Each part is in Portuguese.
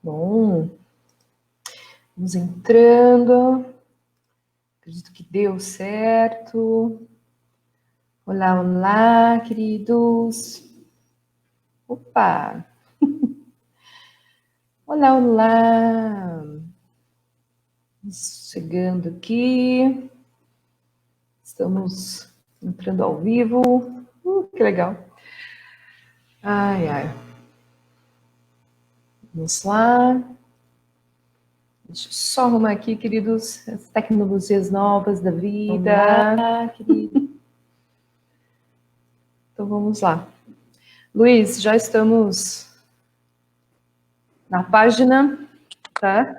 Bom, vamos entrando. Acredito que deu certo. Olá, olá, queridos. Opa! Olá, olá. Chegando aqui. Estamos entrando ao vivo. Que legal. Ai, ai. Vamos lá. Deixa eu só arrumar aqui, queridos, as tecnologias novas da vida. Olá, querido. Então, vamos lá. Luiz, já estamos na página, tá?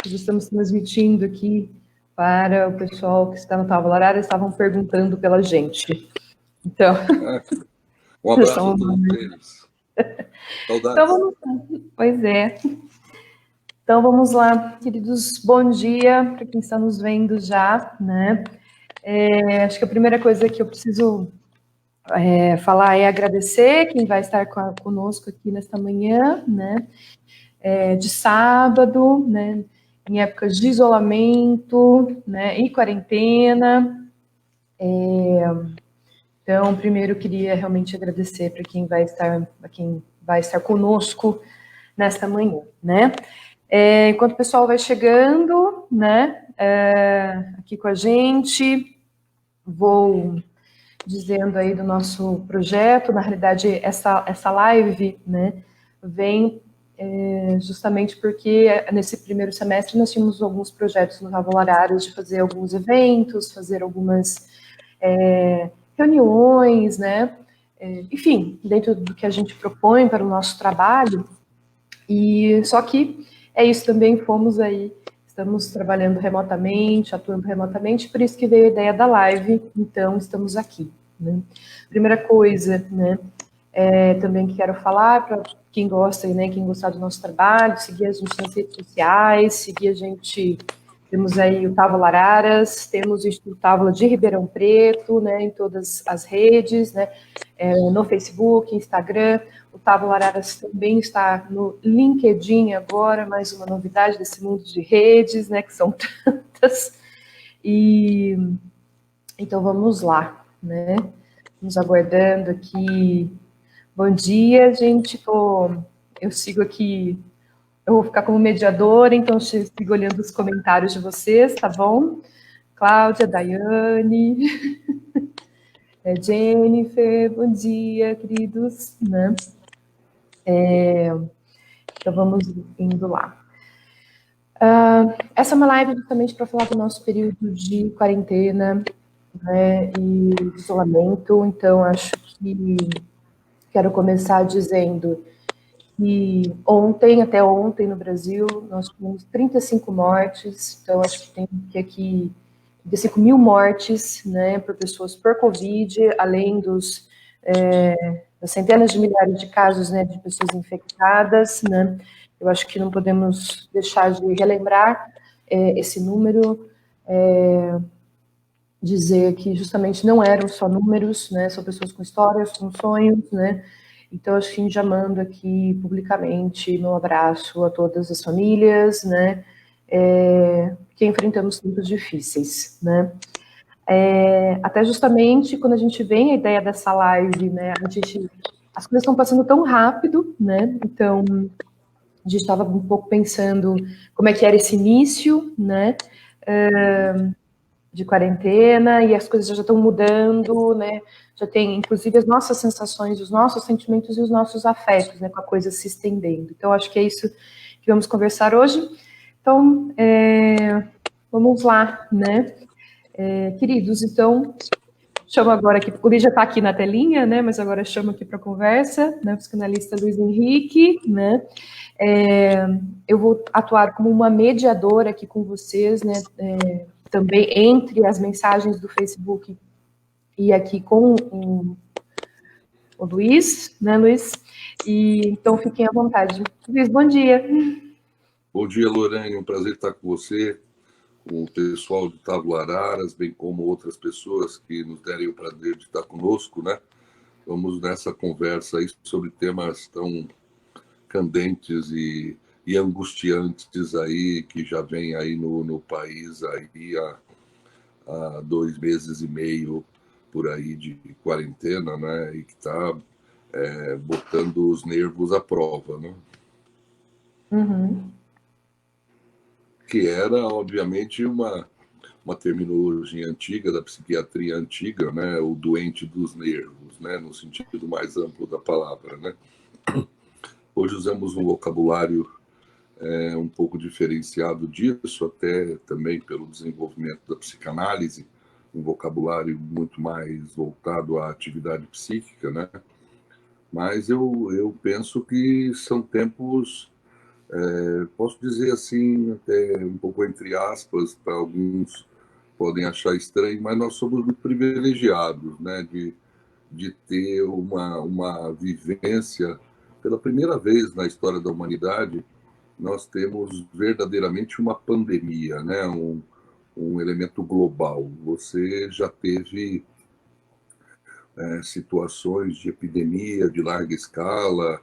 Já estamos transmitindo aqui para o pessoal que está no Távola Arara, estavam perguntando pela gente. Então, um abraço a todos eles. Saudades. Então, vamos lá. Pois é. Então, vamos lá, queridos, bom dia para quem está nos vendo já, né? Acho que a primeira coisa que eu preciso falar é agradecer quem vai estar conosco aqui nesta manhã, né? De sábado, né? Em épocas de isolamento, né? E quarentena. Então, primeiro eu queria realmente agradecer para quem vai estar conosco nesta manhã, né? Enquanto o pessoal vai chegando, né? Aqui com a gente, vou dizendo aí do nosso projeto. Na realidade, essa live, né, vem justamente porque nesse primeiro semestre nós tínhamos alguns projetos no Távola Arara de fazer alguns eventos, fazer algumas reuniões, né, enfim, dentro do que a gente propõe para o nosso trabalho. E só que é isso também, estamos trabalhando remotamente, atuando remotamente, por isso que veio a ideia da live, então estamos aqui, né? Primeira coisa, né, também que quero falar para quem gosta, né, quem gostar do nosso trabalho, seguir a gente nas redes sociais, seguir a gente, temos aí o Távola Araras, temos o Instituto Távola de Ribeirão Preto, né, em todas as redes, né, no Facebook, Instagram. O Távola Araras também está no LinkedIn agora, mais uma novidade desse mundo de redes, né, que são tantas. E então vamos lá, né? Vamos aguardando aqui. Bom dia, gente. Eu sigo aqui, eu vou ficar como mediadora, então eu sigo olhando os comentários de vocês, tá bom? Cláudia, Daiane, Jennifer, bom dia, queridos, né? Então, vamos indo lá. Essa é uma live justamente para falar do nosso período de quarentena, né, e isolamento. Então, acho que quero começar dizendo que até ontem no Brasil, nós tivemos 35 mortes. Então, acho que tem aqui 35 mil mortes, né, por pessoas por Covid, além das centenas de milhares de casos, né, de pessoas infectadas, né. Eu acho que não podemos deixar de relembrar esse número, dizer que justamente não eram só números, né, são pessoas com histórias, com sonhos, né. Então, acho que já mando aqui publicamente meu abraço a todas as famílias, né, que enfrentamos tempos difíceis, né. Até justamente quando a gente vem a ideia dessa live, né, as coisas estão passando tão rápido, né, então a gente estava um pouco pensando como é que era esse início, né, de quarentena, e as coisas já estão mudando, né, já tem inclusive as nossas sensações, os nossos sentimentos e os nossos afetos, né, com a coisa se estendendo. Então, acho que é isso que vamos conversar hoje. Então, vamos lá, né, queridos, então, chamo agora aqui, o Luiz já está aqui na telinha, né, mas agora chamo aqui para a conversa, né, o psicanalista Luiz Henrique, né, eu vou atuar como uma mediadora aqui com vocês, né, também entre as mensagens do Facebook e aqui com o Luiz, né, Luiz? E então fiquem à vontade. Luiz, bom dia. Bom dia, Lorane, um prazer estar com você, com o pessoal de Távola Araras, bem como outras pessoas que nos derem o prazer de estar conosco, né? Vamos nessa conversa aí sobre temas tão candentes e angustiantes aí, que já vem aí no país aí há 2 meses e meio por aí de quarentena, né? E que está botando os nervos à prova, né? Uhum. Que era, obviamente, uma terminologia antiga, da psiquiatria antiga, né? O doente dos nervos, né? No sentido mais amplo da palavra, né? Hoje usamos um vocabulário um pouco diferenciado disso, até também pelo desenvolvimento da psicanálise, um vocabulário muito mais voltado à atividade psíquica, né? Mas eu penso que são tempos, posso dizer assim, até um pouco entre aspas, para alguns podem achar estranho, mas nós somos muito privilegiados, né? De ter uma vivência, pela primeira vez na história da humanidade, nós temos verdadeiramente uma pandemia, né? Um elemento global. Você já teve situações de epidemia de larga escala,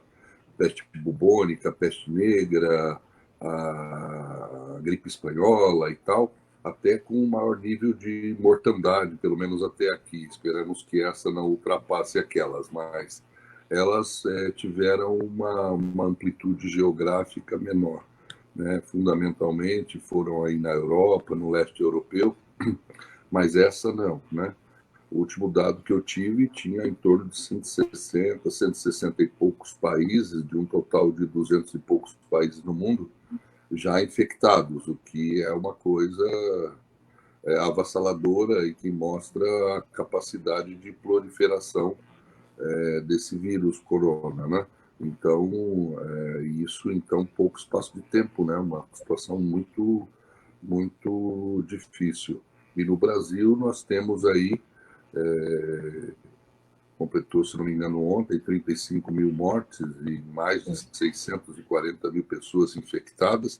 peste bubônica, peste negra, a gripe espanhola e tal, até com um maior nível de mortandade, pelo menos até aqui. Esperamos que essa não ultrapasse aquelas, mas elas tiveram uma amplitude geográfica menor. Né? Fundamentalmente foram aí na Europa, no leste europeu, mas essa não, né? O último dado que eu tive tinha em torno de 160 e poucos países, de um total de 200 e poucos países no mundo, já infectados, o que é uma coisa avassaladora e que mostra a capacidade de proliferação desse vírus corona, né? Então, isso então pouco espaço de tempo, né? Uma situação muito difícil. E no Brasil nós temos aí completou, se não me engano, ontem 35 mil mortes e mais de 640 mil pessoas infectadas.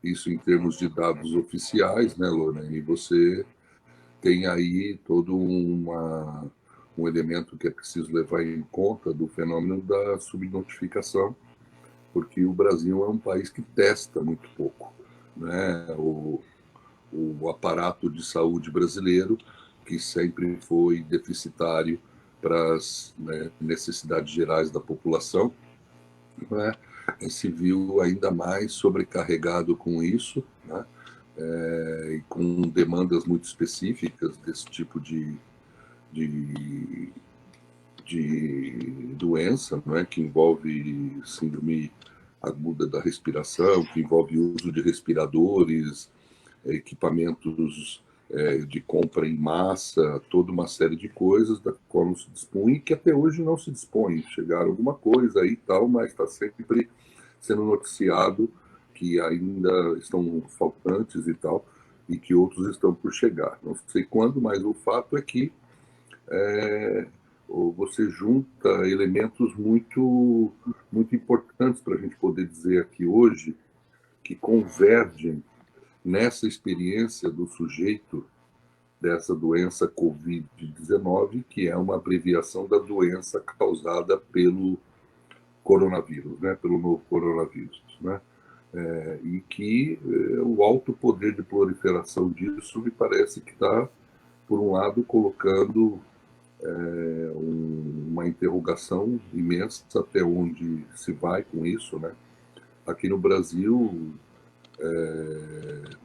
Isso em termos de dados oficiais, né, Lorena? E você tem aí todo um elemento que é preciso levar em conta do fenômeno da subnotificação, porque o Brasil é um país que testa muito pouco, né? O aparato de saúde brasileiro, que sempre foi deficitário para as necessidades gerais da população, né? Se viu ainda mais sobrecarregado com isso, né? E com demandas muito específicas desse tipo de, de doença, né? Que envolve síndrome aguda da respiração, que envolve uso de respiradores, equipamentos de compra em massa, toda uma série de coisas da qual não se dispõe e que até hoje não se dispõe. Chegaram alguma coisa aí e tal, mas está sempre sendo noticiado que ainda estão faltantes e tal, e que outros estão por chegar. Não sei quando, mas o fato é que você junta elementos muito importantes para a gente poder dizer aqui hoje que convergem nessa experiência do sujeito dessa doença Covid-19, que é uma abreviação da doença causada pelo coronavírus, né, pelo novo coronavírus, né, e que o alto poder de proliferação disso me parece que está, por um lado, colocando uma interrogação imensa até onde se vai com isso, né. Aqui no Brasil,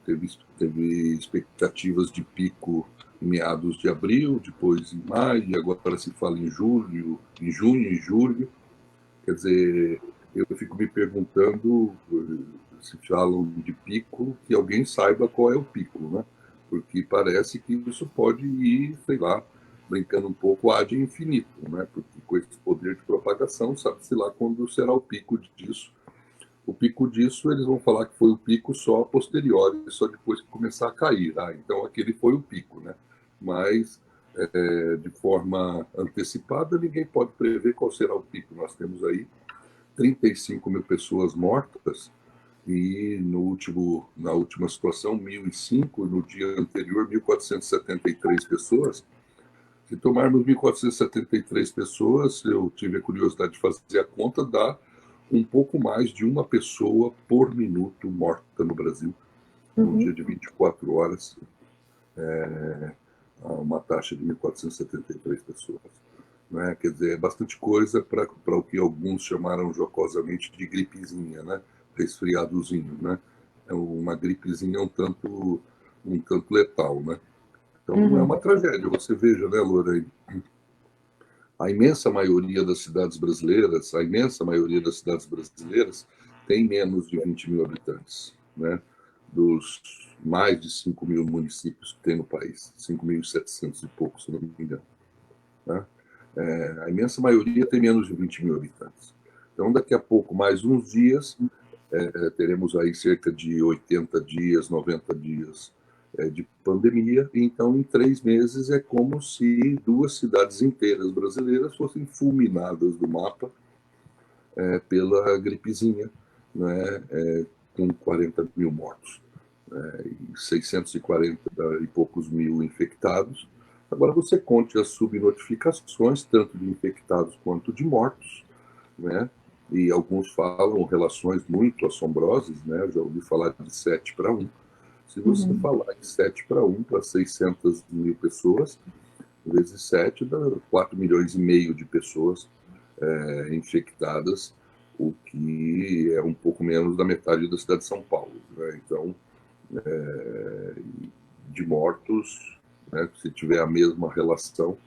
teve expectativas de pico em meados de abril, depois em maio, e agora se fala em julho, em junho e julho. Quer dizer, eu fico me perguntando se falam de pico, que alguém saiba qual é o pico, né? Porque parece que isso pode ir, sei lá, brincando um pouco, ad infinito, né? Porque com esse poder de propagação, sabe-se lá quando será o pico disso. O pico disso, eles vão falar que foi o pico só a posteriori, só depois que começar a cair. Então, aquele foi o pico, né? Mas, de forma antecipada, ninguém pode prever qual será o pico. Nós temos aí 35 mil pessoas mortas e na última situação, 1.005, no dia anterior, 1.473 pessoas. Se tomarmos 1.473 pessoas, eu tive a curiosidade de fazer a conta, dá um pouco mais de uma pessoa por minuto morta no Brasil, num dia de 24 horas, uma taxa de 1.473 pessoas. Né? Quer dizer, é bastante coisa para o que alguns chamaram jocosamente de gripezinha, né? Resfriadozinho, né? É uma gripezinha um tanto letal, né? Então é uma tragédia. Você veja, né, Lorraine? A imensa maioria das cidades brasileiras, tem menos de 20 mil habitantes, né? Dos mais de 5 mil municípios que tem no país, 5.700 e poucos, se não me engano. Né? A imensa maioria tem menos de 20 mil habitantes. Então, daqui a pouco, mais uns dias, teremos aí cerca de 80 dias, 90 dias de pandemia. Então, em 3 meses, é como se 2 cidades inteiras brasileiras fossem fulminadas do mapa pela gripezinha, né? Com 40 mil mortos, e 640 e poucos mil infectados. Agora você conte as subnotificações, tanto de infectados quanto de mortos, né? E alguns falam relações muito assombrosas, né? Eu já ouvi falar de 7 para 1. Se você falar em 7 para 1 para 600 mil pessoas, vezes 7 dá 4 milhões e meio de pessoas infectadas, o que é um pouco menos da metade da cidade de São Paulo. Né? Então, de mortos, né, se tiver a mesma relação,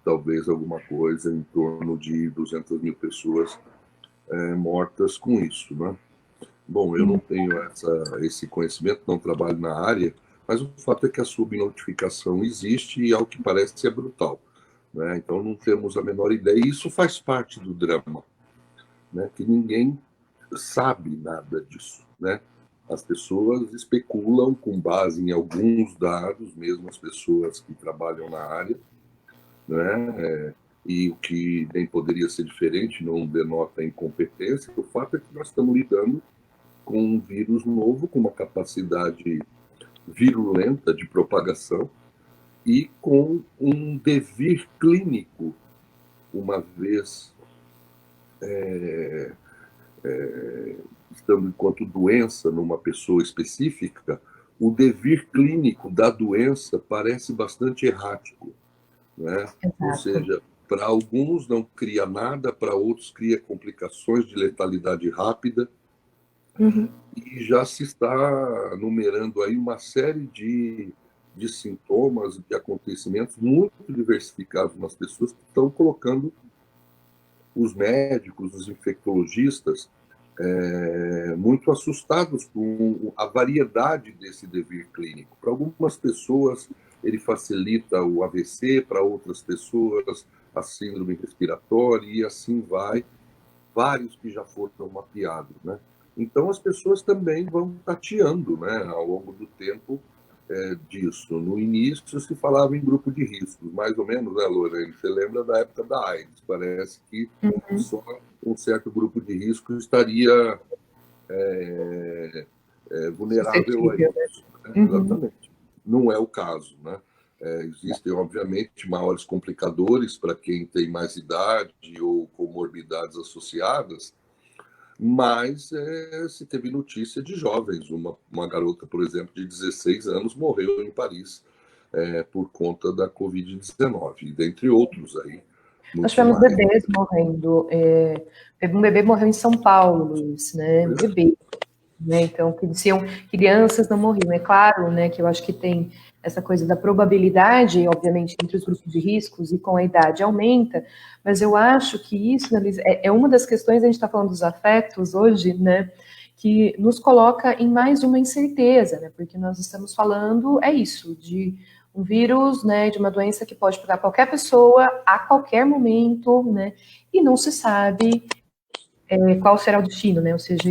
talvez alguma coisa em torno de 200 mil pessoas mortas com isso. Né? Bom, eu não tenho esse conhecimento, não trabalho na área, mas o fato é que a subnotificação existe e, ao que parece, é brutal. Né? Então, não temos a menor ideia. E isso faz parte do drama, né? Que ninguém sabe nada disso. Né? As pessoas especulam com base em alguns dados, mesmo as pessoas que trabalham na área, né? E o que nem poderia ser diferente, não denota incompetência. O fato é que nós estamos lidando com um vírus novo, com uma capacidade virulenta de propagação e com um devir clínico, uma vez estando enquanto doença numa pessoa específica, o devir clínico da doença parece bastante errático, né? Ou seja, para alguns não cria nada, para outros cria complicações de letalidade rápida. E já se está numerando aí uma série de sintomas, de acontecimentos muito diversificados nas pessoas que estão colocando os médicos, os infectologistas, muito assustados com a variedade desse devir clínico. Para algumas pessoas, ele facilita o AVC, para outras pessoas, a síndrome respiratória, e assim vai. Vários que já foram mapeados, né? Então, as pessoas também vão tateando, né, ao longo do tempo disso. No início, se falava em grupo de riscos, mais ou menos, né, Lorena? Você lembra da época da AIDS? Parece que só um certo grupo de risco estaria vulnerável a isso. Né? Exatamente. Não é o caso, né? Existem, obviamente, maiores complicadores para quem tem mais idade ou comorbidades associadas, mas se teve notícia de jovens. Uma garota, por exemplo, de 16 anos morreu em Paris por conta da Covid-19, dentre outros aí. Nós tivemos bebês morrendo. Um bebê morreu em São Paulo, Luiz, né? Um bebê. Né? Então, que diziam crianças não morriam. É claro, né, que eu acho que tem essa coisa da probabilidade, obviamente, entre os grupos de riscos e com a idade aumenta, mas eu acho que isso, né, Liz, é uma das questões, a gente está falando dos afetos hoje, né, que nos coloca em mais uma incerteza, né, porque nós estamos falando, isso, de um vírus, né, de uma doença que pode pegar qualquer pessoa, a qualquer momento, né, e não se sabe qual será o destino, né? Ou seja,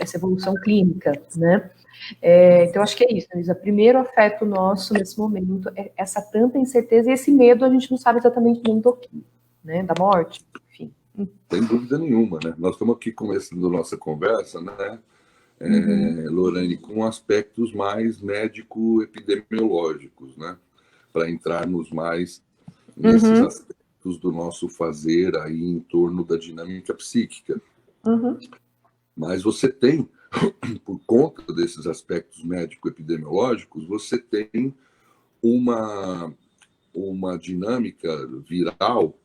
essa evolução clínica, né? Então, acho que é isso, Luísa. O primeiro afeto nosso nesse momento é essa tanta incerteza e esse medo, a gente não sabe exatamente nem do que, né? Da morte, enfim. Sem dúvida nenhuma, né? Nós estamos aqui começando nossa conversa, né, Lorane, com aspectos mais médico-epidemiológicos, né? Para entrarmos mais nesses aspectos do nosso fazer aí em torno da dinâmica psíquica. Uhum. Mas você tem, por conta desses aspectos médico-epidemiológicos, você tem uma, uma dinâmica viral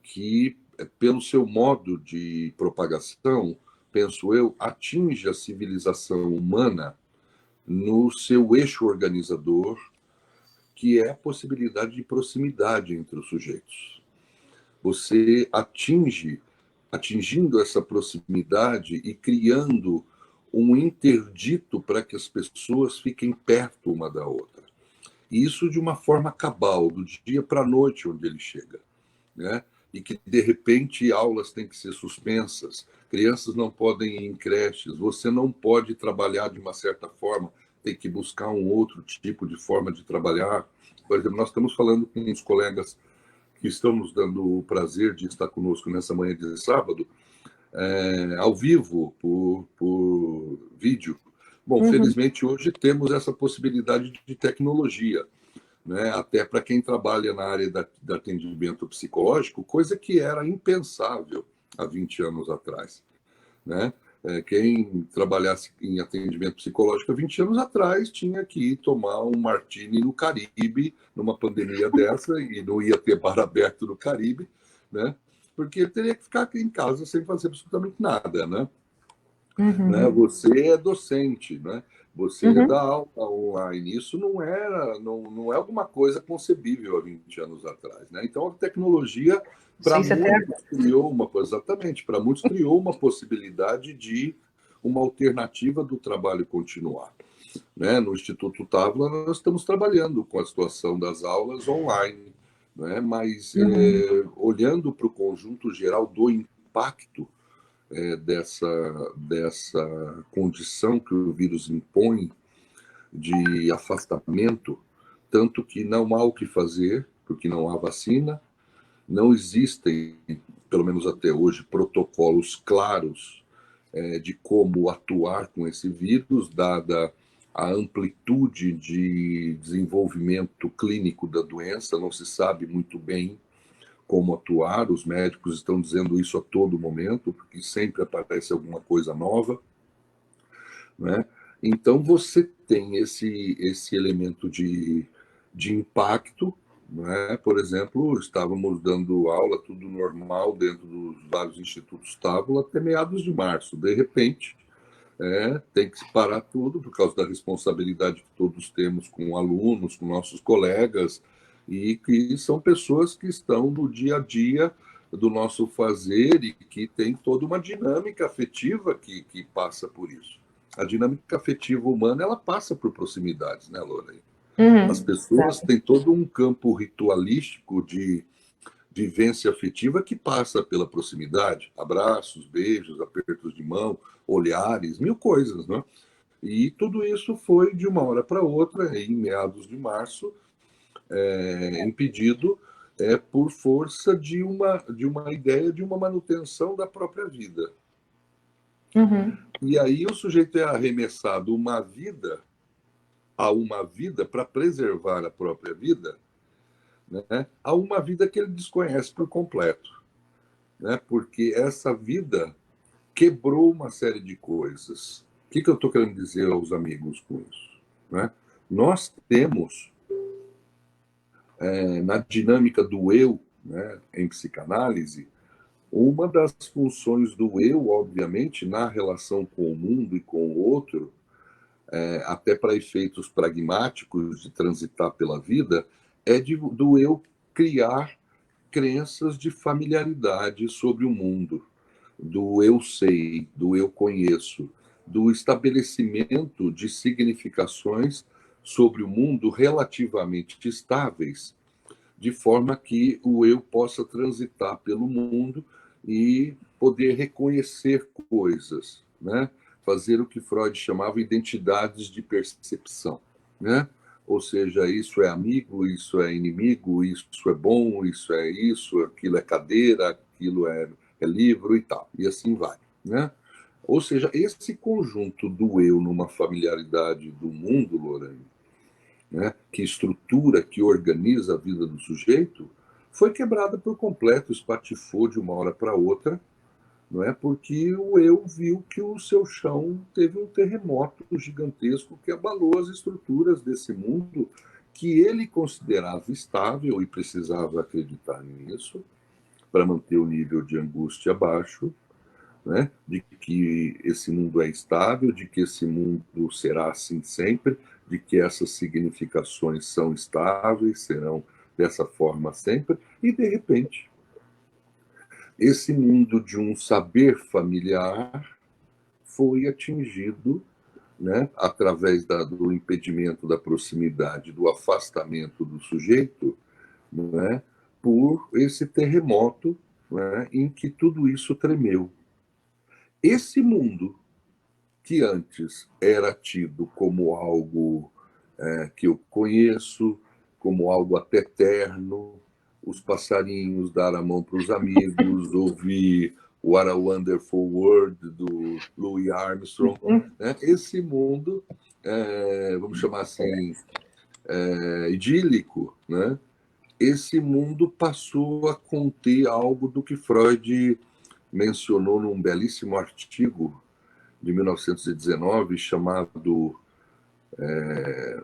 que, pelo seu modo de propagação, penso eu, atinge a civilização humana no seu eixo organizador, que é a possibilidade de proximidade entre os sujeitos. Você atingindo essa proximidade e criando um interdito para que as pessoas fiquem perto uma da outra. E isso de uma forma cabal, do dia para a noite, onde ele chega, né? E que, de repente, aulas têm que ser suspensas, crianças não podem ir em creches, você não pode trabalhar de uma certa forma, tem que buscar um outro tipo de forma de trabalhar. Por exemplo, nós estamos falando com uns colegas que estão nos dando o prazer de estar conosco nessa manhã de sábado, ao vivo, por vídeo. Bom, felizmente hoje temos essa possibilidade de tecnologia, né? Até para quem trabalha na área de atendimento psicológico, coisa que era impensável há 20 anos atrás, né? Quem trabalhasse em atendimento psicológico há 20 anos atrás tinha que ir tomar um martini no Caribe, numa pandemia dessa, e não ia ter bar aberto no Caribe, né? Porque ele teria que ficar aqui em casa sem fazer absolutamente nada, né? Você é docente, né? Você dá aula online. Isso não é alguma coisa concebível há 20 anos atrás, né? Então, a tecnologia, para muitos, criou exatamente, para muitos criou uma possibilidade de uma alternativa do trabalho continuar. Né? No Instituto Távola, nós estamos trabalhando com a situação das aulas online, né? Mas olhando para o conjunto geral do impacto dessa condição que o vírus impõe de afastamento, tanto que não há o que fazer, porque não há vacina, não existem, pelo menos até hoje, protocolos claros de como atuar com esse vírus, dada a amplitude de desenvolvimento clínico da doença, não se sabe muito bem como atuar, os médicos estão dizendo isso a todo momento, porque sempre aparece alguma coisa nova, né? Então, você tem esse elemento de impacto, né? Por exemplo, estávamos dando aula, tudo normal, dentro dos vários institutos Távola, até meados de março. De repente, tem que parar tudo, por causa da responsabilidade que todos temos com alunos, com nossos colegas, e que são pessoas que estão no dia a dia do nosso fazer e que tem toda uma dinâmica afetiva que passa por isso. A dinâmica afetiva humana, ela passa por proximidades, né, Lorena? As pessoas têm todo um campo ritualístico de vivência afetiva que passa pela proximidade, abraços, beijos, apertos de mão, olhares, mil coisas, né? E tudo isso foi de uma hora para outra, em meados de março, impedido por força de uma ideia de uma manutenção da própria vida. E aí o sujeito é arremessado a uma vida para preservar a própria vida, né, a uma vida que ele desconhece por completo, né, porque essa vida quebrou uma série de coisas. O que eu estou querendo dizer aos amigos com isso? Né? Nós temos, na dinâmica do eu, né, em psicanálise, uma das funções do eu, obviamente, na relação com o mundo e com o outro, até para efeitos pragmáticos de transitar pela vida, do eu criar crenças de familiaridade sobre o mundo, do eu sei, do eu conheço, do estabelecimento de significações sobre o mundo relativamente estáveis, de forma que o eu possa transitar pelo mundo e poder reconhecer coisas, né? Fazer o que Freud chamava identidades de percepção, né? Ou seja, isso é amigo, isso é inimigo, isso é bom, isso é isso, aquilo é cadeira, aquilo é livro e tal, e assim vai, né? Ou seja, esse conjunto do eu numa familiaridade do mundo, Lorena, né, que estrutura, que organiza a vida do sujeito, foi quebrada por completo, espatifou de uma hora para outra, não é? Porque o eu viu que o seu chão teve um terremoto gigantesco que abalou as estruturas desse mundo que ele considerava estável e precisava acreditar nisso para manter o nível de angústia baixo, né? De que esse mundo é estável, de que esse mundo será assim sempre, de que essas significações são estáveis, serão dessa forma sempre, e de repente esse mundo de um saber familiar foi atingido, né, através do impedimento da proximidade, do afastamento do sujeito, né, por esse terremoto, né, em que tudo isso tremeu. Esse mundo, que antes era tido como algo que eu conheço, como algo até eterno, os passarinhos dar a mão para os amigos, ouvir What a Wonderful World, do Louis Armstrong. Né? Esse mundo, vamos chamar assim, idílico, né? Esse mundo passou a conter algo do que Freud mencionou num belíssimo artigo de 1919 chamado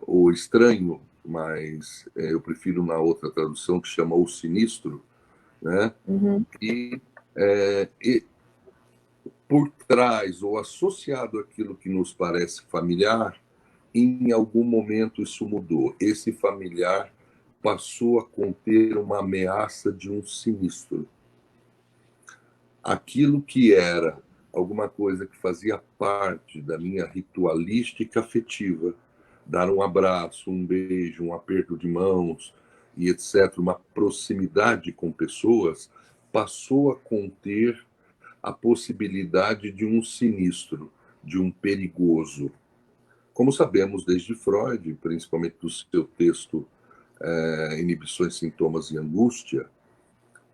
O Estranho, mas eu prefiro na outra tradução que chama O Sinistro, né? E por trás ou associado àquilo que nos parece familiar, em algum momento isso mudou. Esse familiar passou a conter uma ameaça de um sinistro. Aquilo que era alguma coisa que fazia parte da minha ritualística afetiva, dar um abraço, um beijo, um aperto de mãos e etc., uma proximidade com pessoas, passou a conter a possibilidade de um sinistro, de um perigoso. Como sabemos desde Freud, principalmente do seu texto Inibições, Sintomas e Angústia,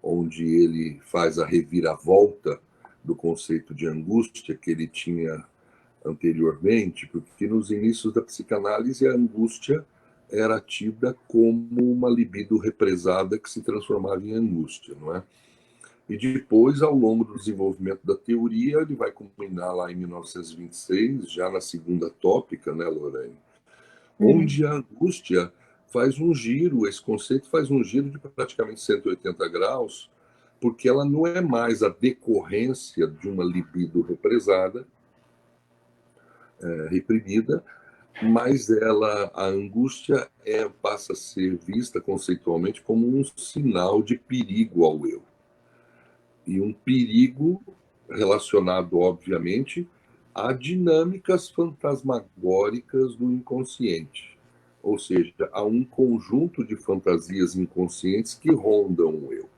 onde ele faz a reviravolta do conceito de angústia que ele tinha anteriormente, porque nos inícios da psicanálise a angústia era tida como uma libido represada que se transformava em angústia, não é? E depois, ao longo do desenvolvimento da teoria, ele vai culminar lá em 1926, já na segunda tópica, né, Lorraine? Onde a angústia faz um giro, esse conceito faz um giro de praticamente 180 graus, porque ela não é mais a decorrência de uma libido represada, reprimida, mas a angústia passa a ser vista conceitualmente como um sinal de perigo ao eu. E um perigo relacionado, obviamente, a dinâmicas fantasmagóricas do inconsciente. Ou seja, a um conjunto de fantasias inconscientes que rondam o eu.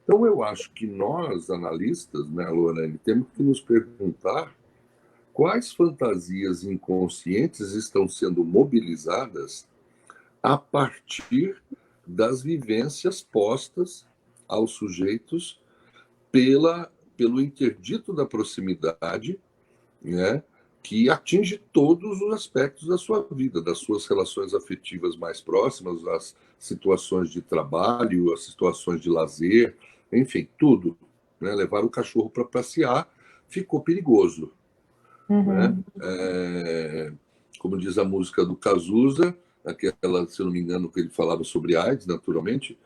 Então, eu acho que nós, analistas, né, Lorane, temos que nos perguntar quais fantasias inconscientes estão sendo mobilizadas a partir das vivências postas aos sujeitos pelo interdito da proximidade, né, que atinge todos os aspectos da sua vida, das suas relações afetivas mais próximas, as situações de trabalho, as situações de lazer, enfim, tudo. Né? Levar o cachorro para passear ficou perigoso. Né? Como diz a música do Cazuza, aquela, se eu não me engano, que ele falava sobre AIDS, naturalmente,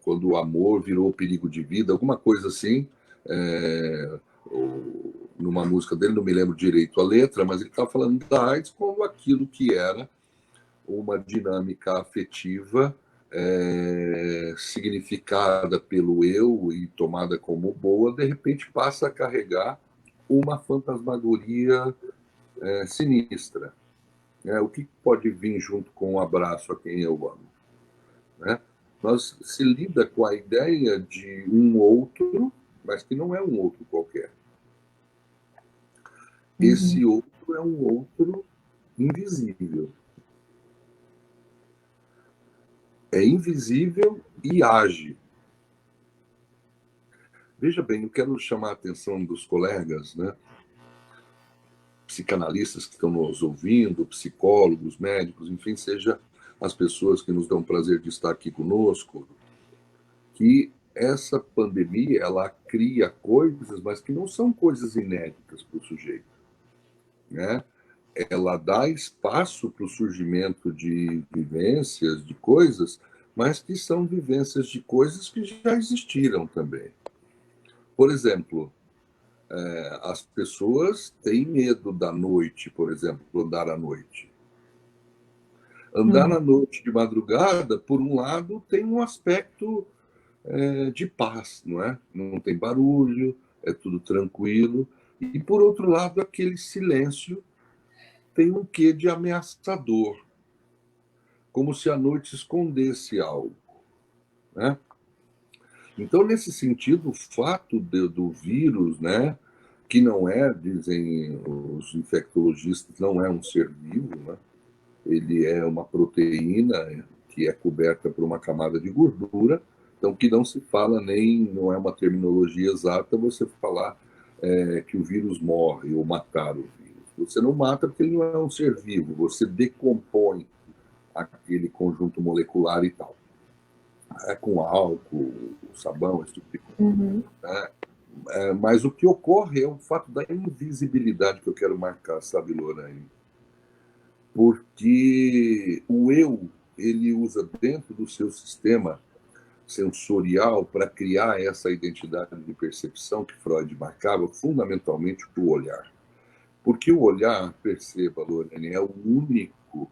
quando o amor virou perigo de vida, alguma coisa assim, numa música dele, não me lembro direito a letra, mas ele estava falando da AIDS como aquilo que era uma dinâmica afetiva significada pelo eu e tomada como boa, de repente passa a carregar uma fantasmagoria sinistra. O que pode vir junto com um abraço a quem eu amo? Né? Nós se lida com a ideia de um outro, mas que não é um outro qualquer. Esse outro é um outro invisível. É invisível e age. Veja bem, eu quero chamar a atenção dos colegas, né? Psicanalistas que estão nos ouvindo, psicólogos, médicos, enfim, seja as pessoas que nos dão o prazer de estar aqui conosco, que essa pandemia, ela cria coisas, mas que não são coisas inéditas para o sujeito, né? Ela dá espaço para o surgimento de vivências, de coisas, mas que são vivências de coisas que já existiram também. Por exemplo, as pessoas têm medo da noite, por exemplo, andar à noite. Andar na noite de madrugada, por um lado, tem um aspecto de paz, não é? Não tem barulho, é tudo tranquilo. E, por outro lado, aquele silêncio tem um quê de ameaçador, como se a noite escondesse algo, né? Então, nesse sentido, o fato do vírus, né, que não é, dizem os infectologistas, não é um ser vivo, né? Ele é uma proteína que é coberta por uma camada de gordura, então que não se fala nem, não é uma terminologia exata você falar que o vírus morre ou matar o vírus. Você não mata porque ele não é um ser vivo, você decompõe aquele conjunto molecular e tal. Com álcool, sabão, esse tipo de coisa. Mas o que ocorre é o fato da invisibilidade que eu quero marcar, sabe, Lorraine? Porque o eu, ele usa dentro do seu sistema sensorial para criar essa identidade de percepção que Freud marcava, fundamentalmente o olhar. Porque o olhar, perceba, Lorene, é o único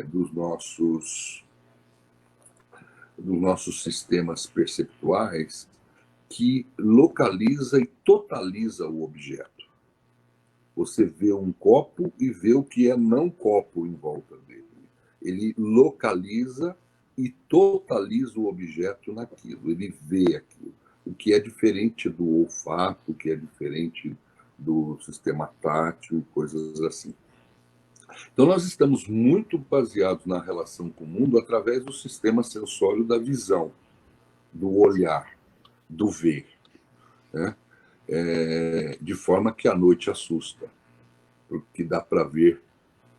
dos nossos sistemas perceptuais que localiza e totaliza o objeto. Você vê um copo e vê o que é não copo em volta dele. Ele localiza e totaliza o objeto naquilo, ele vê aquilo. O que é diferente do olfato, o que é diferente do sistema tátil, coisas assim. Então, nós estamos muito baseados na relação com o mundo através do sistema sensório da visão, do olhar, do ver, né? De forma que a noite assusta, porque dá para ver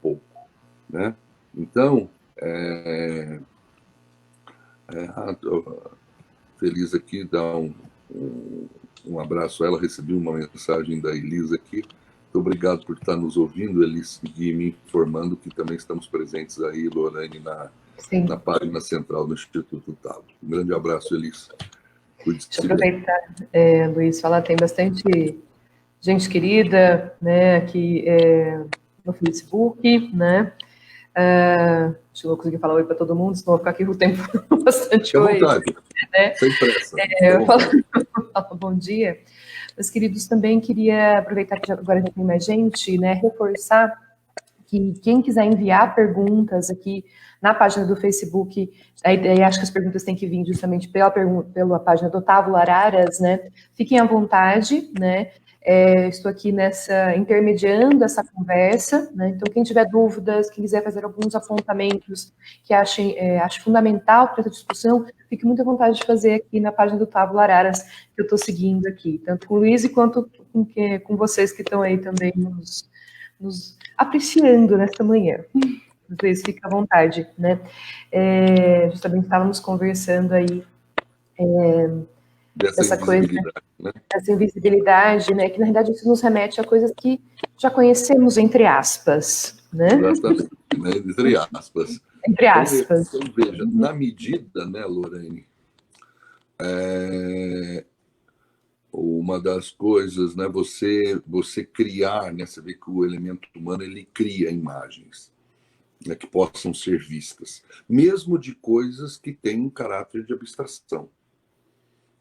pouco, né? Então, feliz aqui, dar um abraço a ela, recebi uma mensagem da Elisa aqui. Muito obrigado por estar nos ouvindo, Elisa, e me informando que também estamos presentes aí, Lorane, na página central do Instituto Talo. Um grande abraço, Elisa. Deixa eu aproveitar, Luiz, falar, tem bastante gente querida, né, aqui no Facebook, né? Deixa eu conseguir falar oi para todo mundo, senão vou ficar aqui o tempo bastante oi. Vontade, né? Sem pressa. Bom dia. Meus queridos, também queria aproveitar que agora já tem mais gente, né, reforçar que quem quiser enviar perguntas aqui na página do Facebook, aí acho que as perguntas têm que vir justamente pela página do Otávio Araras, né? Fiquem à vontade, né? Estou aqui intermediando essa conversa, né? Então, quem tiver dúvidas, quem quiser fazer alguns apontamentos que ache fundamental para essa discussão, fique muito à vontade de fazer aqui na página do Otávio Araras, que eu estou seguindo aqui, tanto com o Luiz quanto com vocês que estão aí também nos apreciando nesta manhã. Luiz, fica à vontade, né? Justamente estávamos conversando aí dessa coisa, né? Essa invisibilidade, né? Que na realidade isso nos remete a coisas que já conhecemos, entre aspas, né? Exatamente, né? Entre aspas. Entre aspas. Então, veja, na medida, né, Lorene, uma das coisas, né, você criar, né, você vê que o elemento humano ele cria imagens, né, que possam ser vistas, mesmo de coisas que têm um caráter de abstração,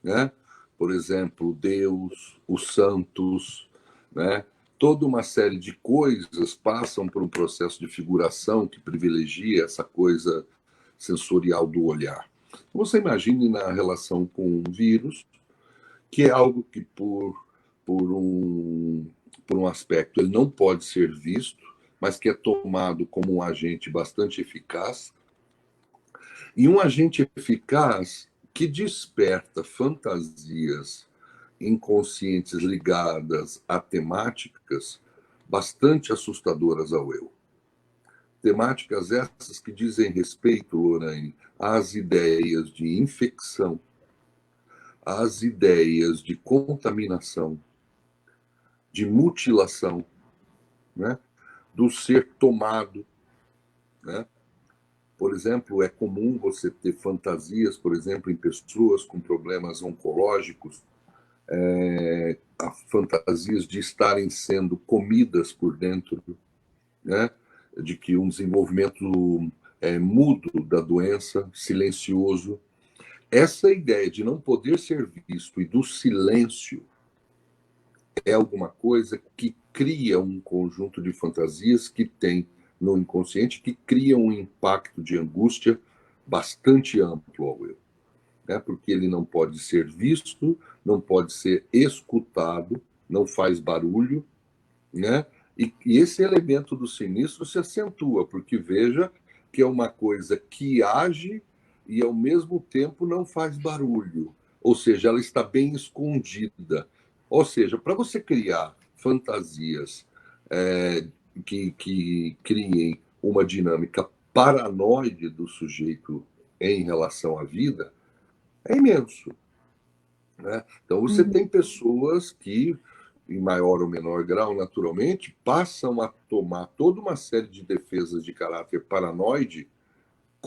né? Por exemplo, Deus, os santos, né? Toda uma série de coisas passam por um processo de figuração que privilegia essa coisa sensorial do olhar. Você imagine na relação com um vírus, que é algo que por um aspecto ele não pode ser visto, mas que é tomado como um agente bastante eficaz, e um agente eficaz que desperta fantasias inconscientes ligadas a temáticas bastante assustadoras ao eu. Temáticas essas que dizem respeito, Lorraine, às ideias de infecção, às ideias de contaminação, de mutilação, né? Do ser tomado, né? Por exemplo, é comum você ter fantasias, por exemplo, em pessoas com problemas oncológicos, fantasias de estarem sendo comidas por dentro, né? De que um desenvolvimento mudo da doença, silencioso. Essa ideia de não poder ser visto e do silêncio é alguma coisa que cria um conjunto de fantasias que tem no inconsciente, que cria um impacto de angústia bastante amplo ao eu, né? Porque ele não pode ser visto, não pode ser escutado, não faz barulho, né? E esse elemento do sinistro se acentua, porque veja que é uma coisa que age e, ao mesmo tempo, não faz barulho. Ou seja, ela está bem escondida. Ou seja, para você criar fantasias que criem uma dinâmica paranoide do sujeito em relação à vida, é imenso, né? Então, você tem pessoas que, em maior ou menor grau, naturalmente, passam a tomar toda uma série de defesas de caráter paranoide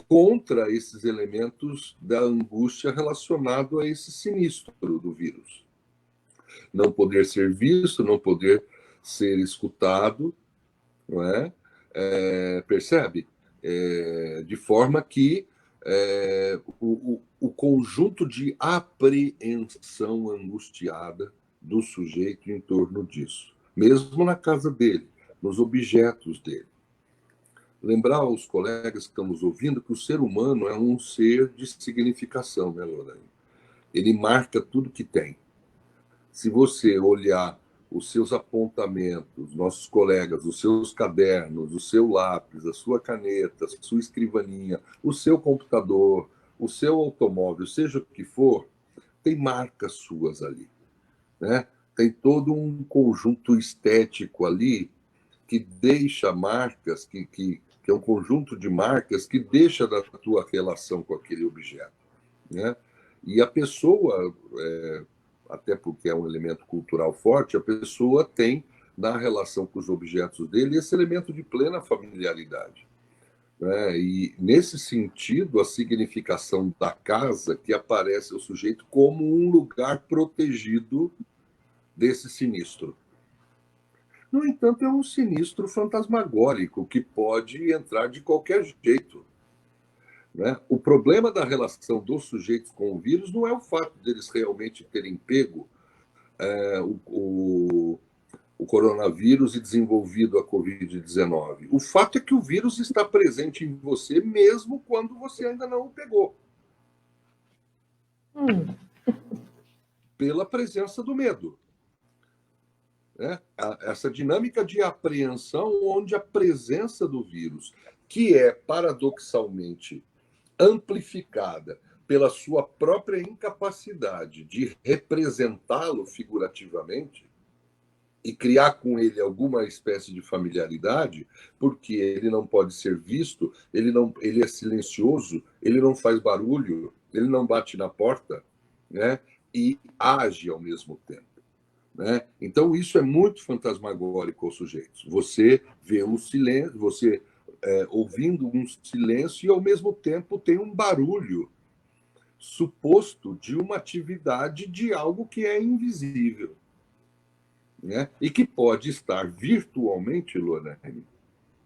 contra esses elementos da angústia relacionado a esse sinistro do vírus. Não poder ser visto, não poder ser escutado, não é? Percebe? De forma que o conjunto de apreensão angustiada do sujeito em torno disso, mesmo na casa dele, nos objetos dele. Lembrar aos colegas que estamos ouvindo que o ser humano é um ser de significação, né, Lorena? Ele marca tudo que tem. Se você olhar os seus apontamentos, nossos colegas, os seus cadernos, o seu lápis, a sua caneta, a sua escrivaninha, o seu computador, o seu automóvel, seja o que for, tem marcas suas ali, né? Tem todo um conjunto estético ali que deixa marcas, que é um conjunto de marcas que deixa da tua relação com aquele objeto, né? E a pessoa, até porque é um elemento cultural forte, a pessoa tem, na relação com os objetos dele, esse elemento de plena familiaridade, né? E, nesse sentido, a significação da casa que aparece ao sujeito como um lugar protegido desse sinistro. No entanto, é um sinistro fantasmagórico que pode entrar de qualquer jeito, né? O problema da relação dos sujeitos com o vírus não é o fato deles realmente terem pego o coronavírus e desenvolvido a Covid-19. O fato é que o vírus está presente em você mesmo quando você ainda não o pegou. Pela presença do medo. Né? Essa dinâmica de apreensão onde a presença do vírus, que é paradoxalmente amplificada pela sua própria incapacidade de representá-lo figurativamente e criar com ele alguma espécie de familiaridade, porque ele não pode ser visto, ele é silencioso, ele não faz barulho, ele não bate na porta, né? E age ao mesmo tempo. Né? Então, isso é muito fantasmagórico aos sujeitos. Você vê um silêncio, você ouvindo um silêncio e, ao mesmo tempo, tem um barulho suposto de uma atividade de algo que é invisível, né? E que pode estar virtualmente, Lorene,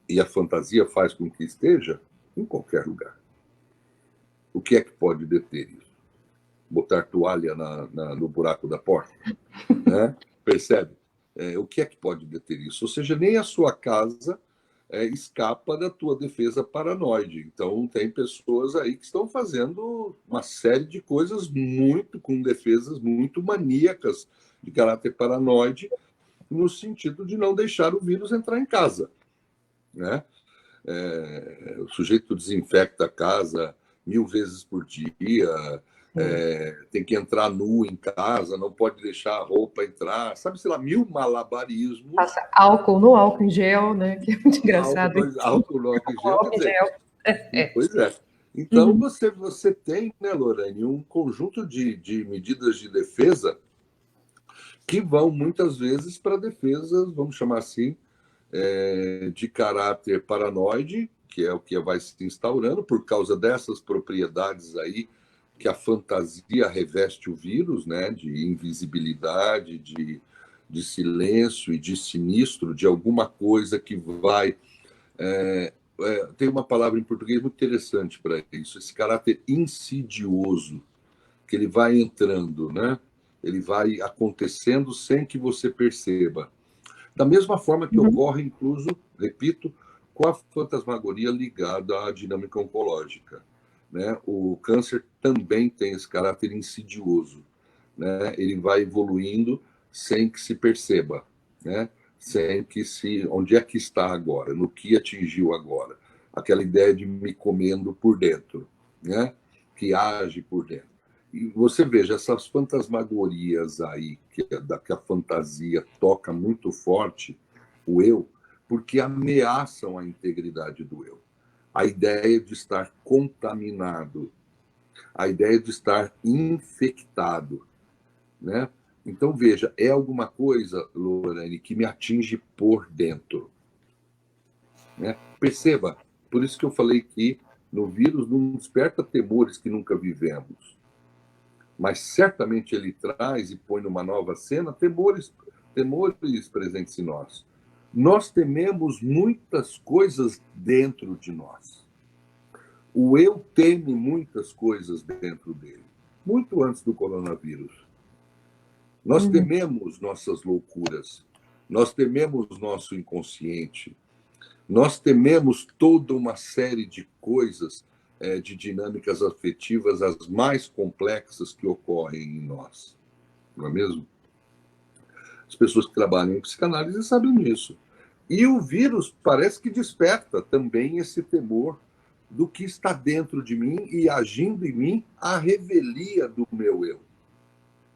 e a fantasia faz com que esteja em qualquer lugar. O que é que pode deter isso? Botar toalha no buraco da porta, né? Percebe? O que é que pode deter isso? Ou seja, nem a sua casa escapa da tua defesa paranoide. Então, tem pessoas aí que estão fazendo uma série de coisas com defesas muito maníacas de caráter paranoide, no sentido de não deixar o vírus entrar em casa, né? O sujeito desinfecta a casa 1000 vezes por dia, tem que entrar nu em casa, não pode deixar a roupa entrar, sabe, sei lá, 1000 malabarismos. Passa álcool em gel, né? Que é muito engraçado. Álcool no álcool em gel, quer dizer, pois é. Então, você tem, né, Lorraine, um conjunto de medidas de defesa que vão, muitas vezes, para defesas, vamos chamar assim, de caráter paranoide, que é o que vai se instaurando por causa dessas propriedades aí que a fantasia reveste o vírus, né, de invisibilidade, de silêncio e de sinistro, de alguma coisa que vai... tem uma palavra em português muito interessante para isso, esse caráter insidioso, que ele vai entrando, né? Ele vai acontecendo sem que você perceba. Da mesma forma que ocorre, incluso, repito, com a fantasmagoria ligada à dinâmica oncológica. Né? O câncer também tem esse caráter insidioso. Né? Ele vai evoluindo sem que se perceba, né? Sem que se... Onde é que está agora? No que atingiu agora? Aquela ideia de me comendo por dentro, né? Que age por dentro. E você veja, essas fantasmagorias aí, que a fantasia toca muito forte o eu, porque ameaçam a integridade do eu. A ideia de estar contaminado, a ideia de estar infectado, né? Então, veja, é alguma coisa, Lorane, que me atinge por dentro. Né? Perceba, por isso que eu falei que no vírus não desperta temores que nunca vivemos. Mas certamente ele traz e põe numa nova cena temores presentes em nós. Nós tememos muitas coisas dentro de nós. O eu teme muitas coisas dentro dele, muito antes do coronavírus. Nós tememos nossas loucuras, nós tememos nosso inconsciente, nós tememos toda uma série de coisas, de dinâmicas afetivas as mais complexas que ocorrem em nós. Não é mesmo? As pessoas que trabalham em psicanálise sabem disso. E o vírus parece que desperta também esse temor do que está dentro de mim e agindo em mim a revelia do meu eu.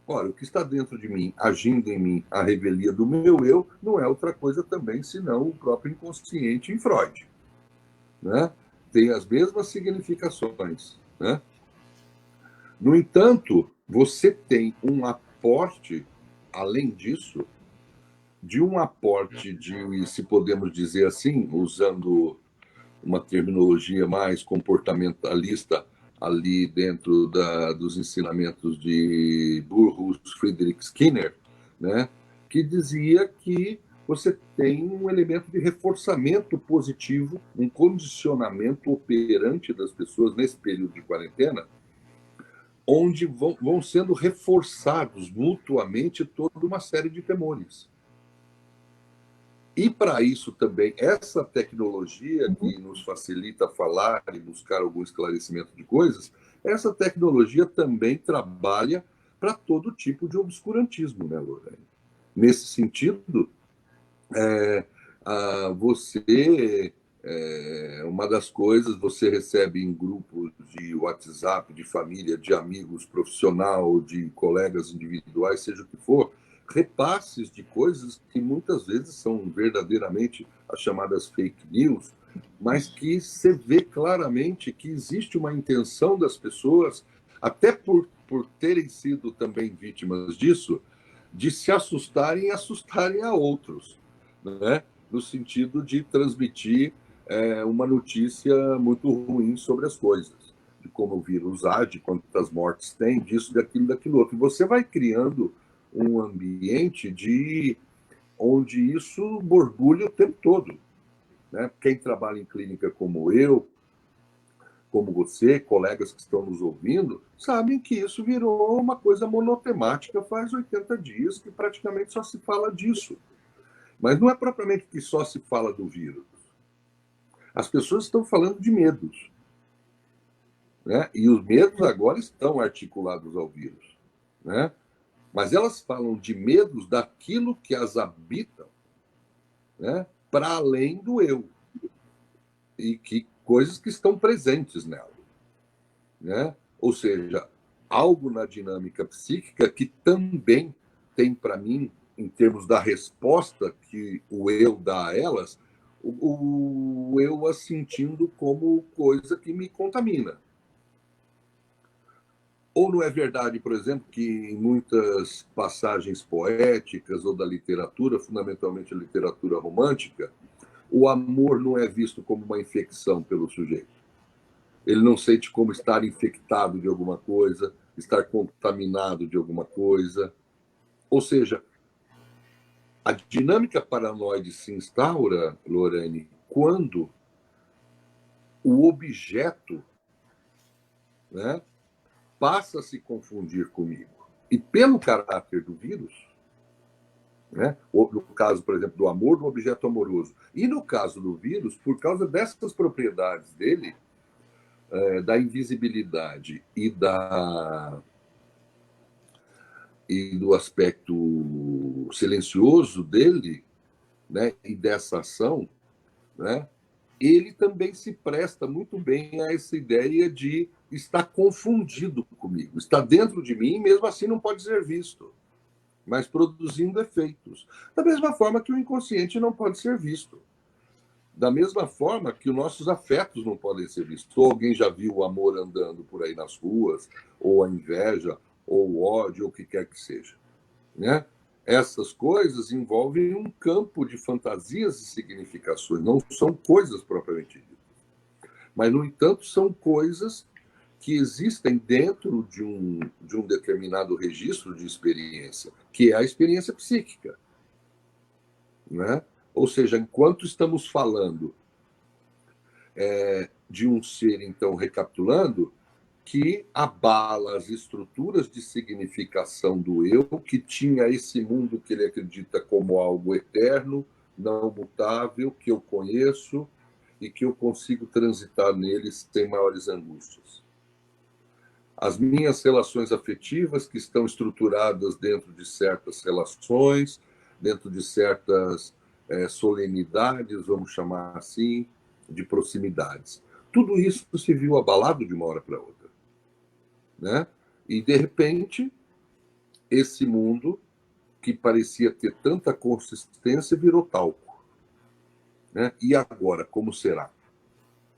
Ora, o que está dentro de mim, agindo em mim, a revelia do meu eu, não é outra coisa também senão o próprio inconsciente em Freud. Né? Tem as mesmas significações. Né? No entanto, você tem um aporte, além disso, de um aporte de, se podemos dizer assim, usando uma terminologia mais comportamentalista, ali dentro dos ensinamentos de Burrus Friedrich Skinner, né, que dizia que você tem um elemento de reforçamento positivo, um condicionamento operante das pessoas nesse período de quarentena, onde vão sendo reforçados mutuamente toda uma série de temores. E para isso também, essa tecnologia que nos facilita falar e buscar algum esclarecimento de coisas, essa tecnologia também trabalha para todo tipo de obscurantismo, né, Lorraine? Nesse sentido, você, uma das coisas, você recebe em grupos de WhatsApp, de família, de amigos, profissional, de colegas individuais, seja o que for, repasses de coisas que muitas vezes são verdadeiramente as chamadas fake news, mas que você vê claramente que existe uma intenção das pessoas, até por terem sido também vítimas disso, de se assustarem e assustarem a outros, né? No sentido de transmitir uma notícia muito ruim sobre as coisas, de como o vírus age, quantas mortes tem, disso, daquilo outro. E você vai criando um ambiente onde isso borbulha o tempo todo. Né? Quem trabalha em clínica como eu, como você, colegas que estão nos ouvindo, sabem que isso virou uma coisa monotemática faz 80 dias que praticamente só se fala disso. Mas não é propriamente que só se fala do vírus. As pessoas estão falando de medos. Né? E os medos agora estão articulados ao vírus. Né? Mas elas falam de medos daquilo que as habitam, né, para além do eu. E que coisas que estão presentes nela. Né? Ou seja, algo na dinâmica psíquica que também tem para mim, em termos da resposta que o eu dá a elas, o eu a sentindo como coisa que me contamina. Ou não é verdade, por exemplo, que em muitas passagens poéticas ou da literatura, fundamentalmente a literatura romântica, o amor não é visto como uma infecção pelo sujeito. Ele não sente como estar infectado de alguma coisa, estar contaminado de alguma coisa. Ou seja, a dinâmica paranoide se instaura, Lorane, quando o objeto, né, passa a se confundir comigo. E pelo caráter do vírus, né, no caso, por exemplo, do amor do objeto amoroso, e no caso do vírus, por causa dessas propriedades dele, da invisibilidade e do aspecto silencioso dele, né, e dessa ação, né, ele também se presta muito bem a essa ideia de estar confundido comigo, está dentro de mim e mesmo assim não pode ser visto, mas produzindo efeitos. Da mesma forma que o inconsciente não pode ser visto. Da mesma forma que os nossos afetos não podem ser vistos. Ou alguém já viu o amor andando por aí nas ruas, ou a inveja, ou o ódio, ou o que quer que seja. Né? Essas coisas envolvem um campo de fantasias e significações, não são coisas propriamente ditas. Mas, no entanto, são coisas que existem dentro de um determinado registro de experiência, que é a experiência psíquica. Né? Ou seja, enquanto estamos falando de um ser, então, recapitulando, que abala as estruturas de significação do eu, que tinha esse mundo que ele acredita como algo eterno, não mutável, que eu conheço e que eu consigo transitar neles sem maiores angústias. As minhas relações afetivas, que estão estruturadas dentro de certas relações, dentro de certas solenidades, vamos chamar assim, de proximidades. Tudo isso se viu abalado de uma hora para outra. Né? E, de repente, esse mundo, que parecia ter tanta consistência, virou talco. Né? E agora, como será?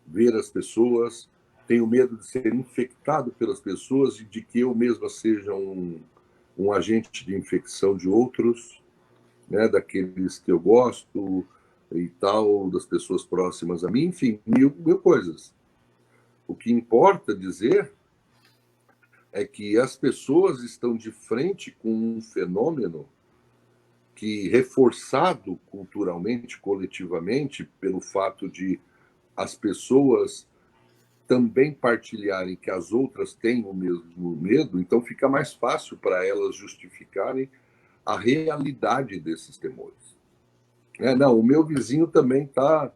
Ver as pessoas, tenho medo de ser infectado pelas pessoas e de que eu mesma seja um agente de infecção de outros, né? Daqueles que eu gosto e tal, das pessoas próximas a mim, enfim, mil coisas. O que importa dizer é que as pessoas estão de frente com um fenômeno que, reforçado culturalmente, coletivamente, pelo fato de as pessoas também partilharem que as outras têm o mesmo medo, então fica mais fácil para elas justificarem a realidade desses temores. Não, o meu vizinho também está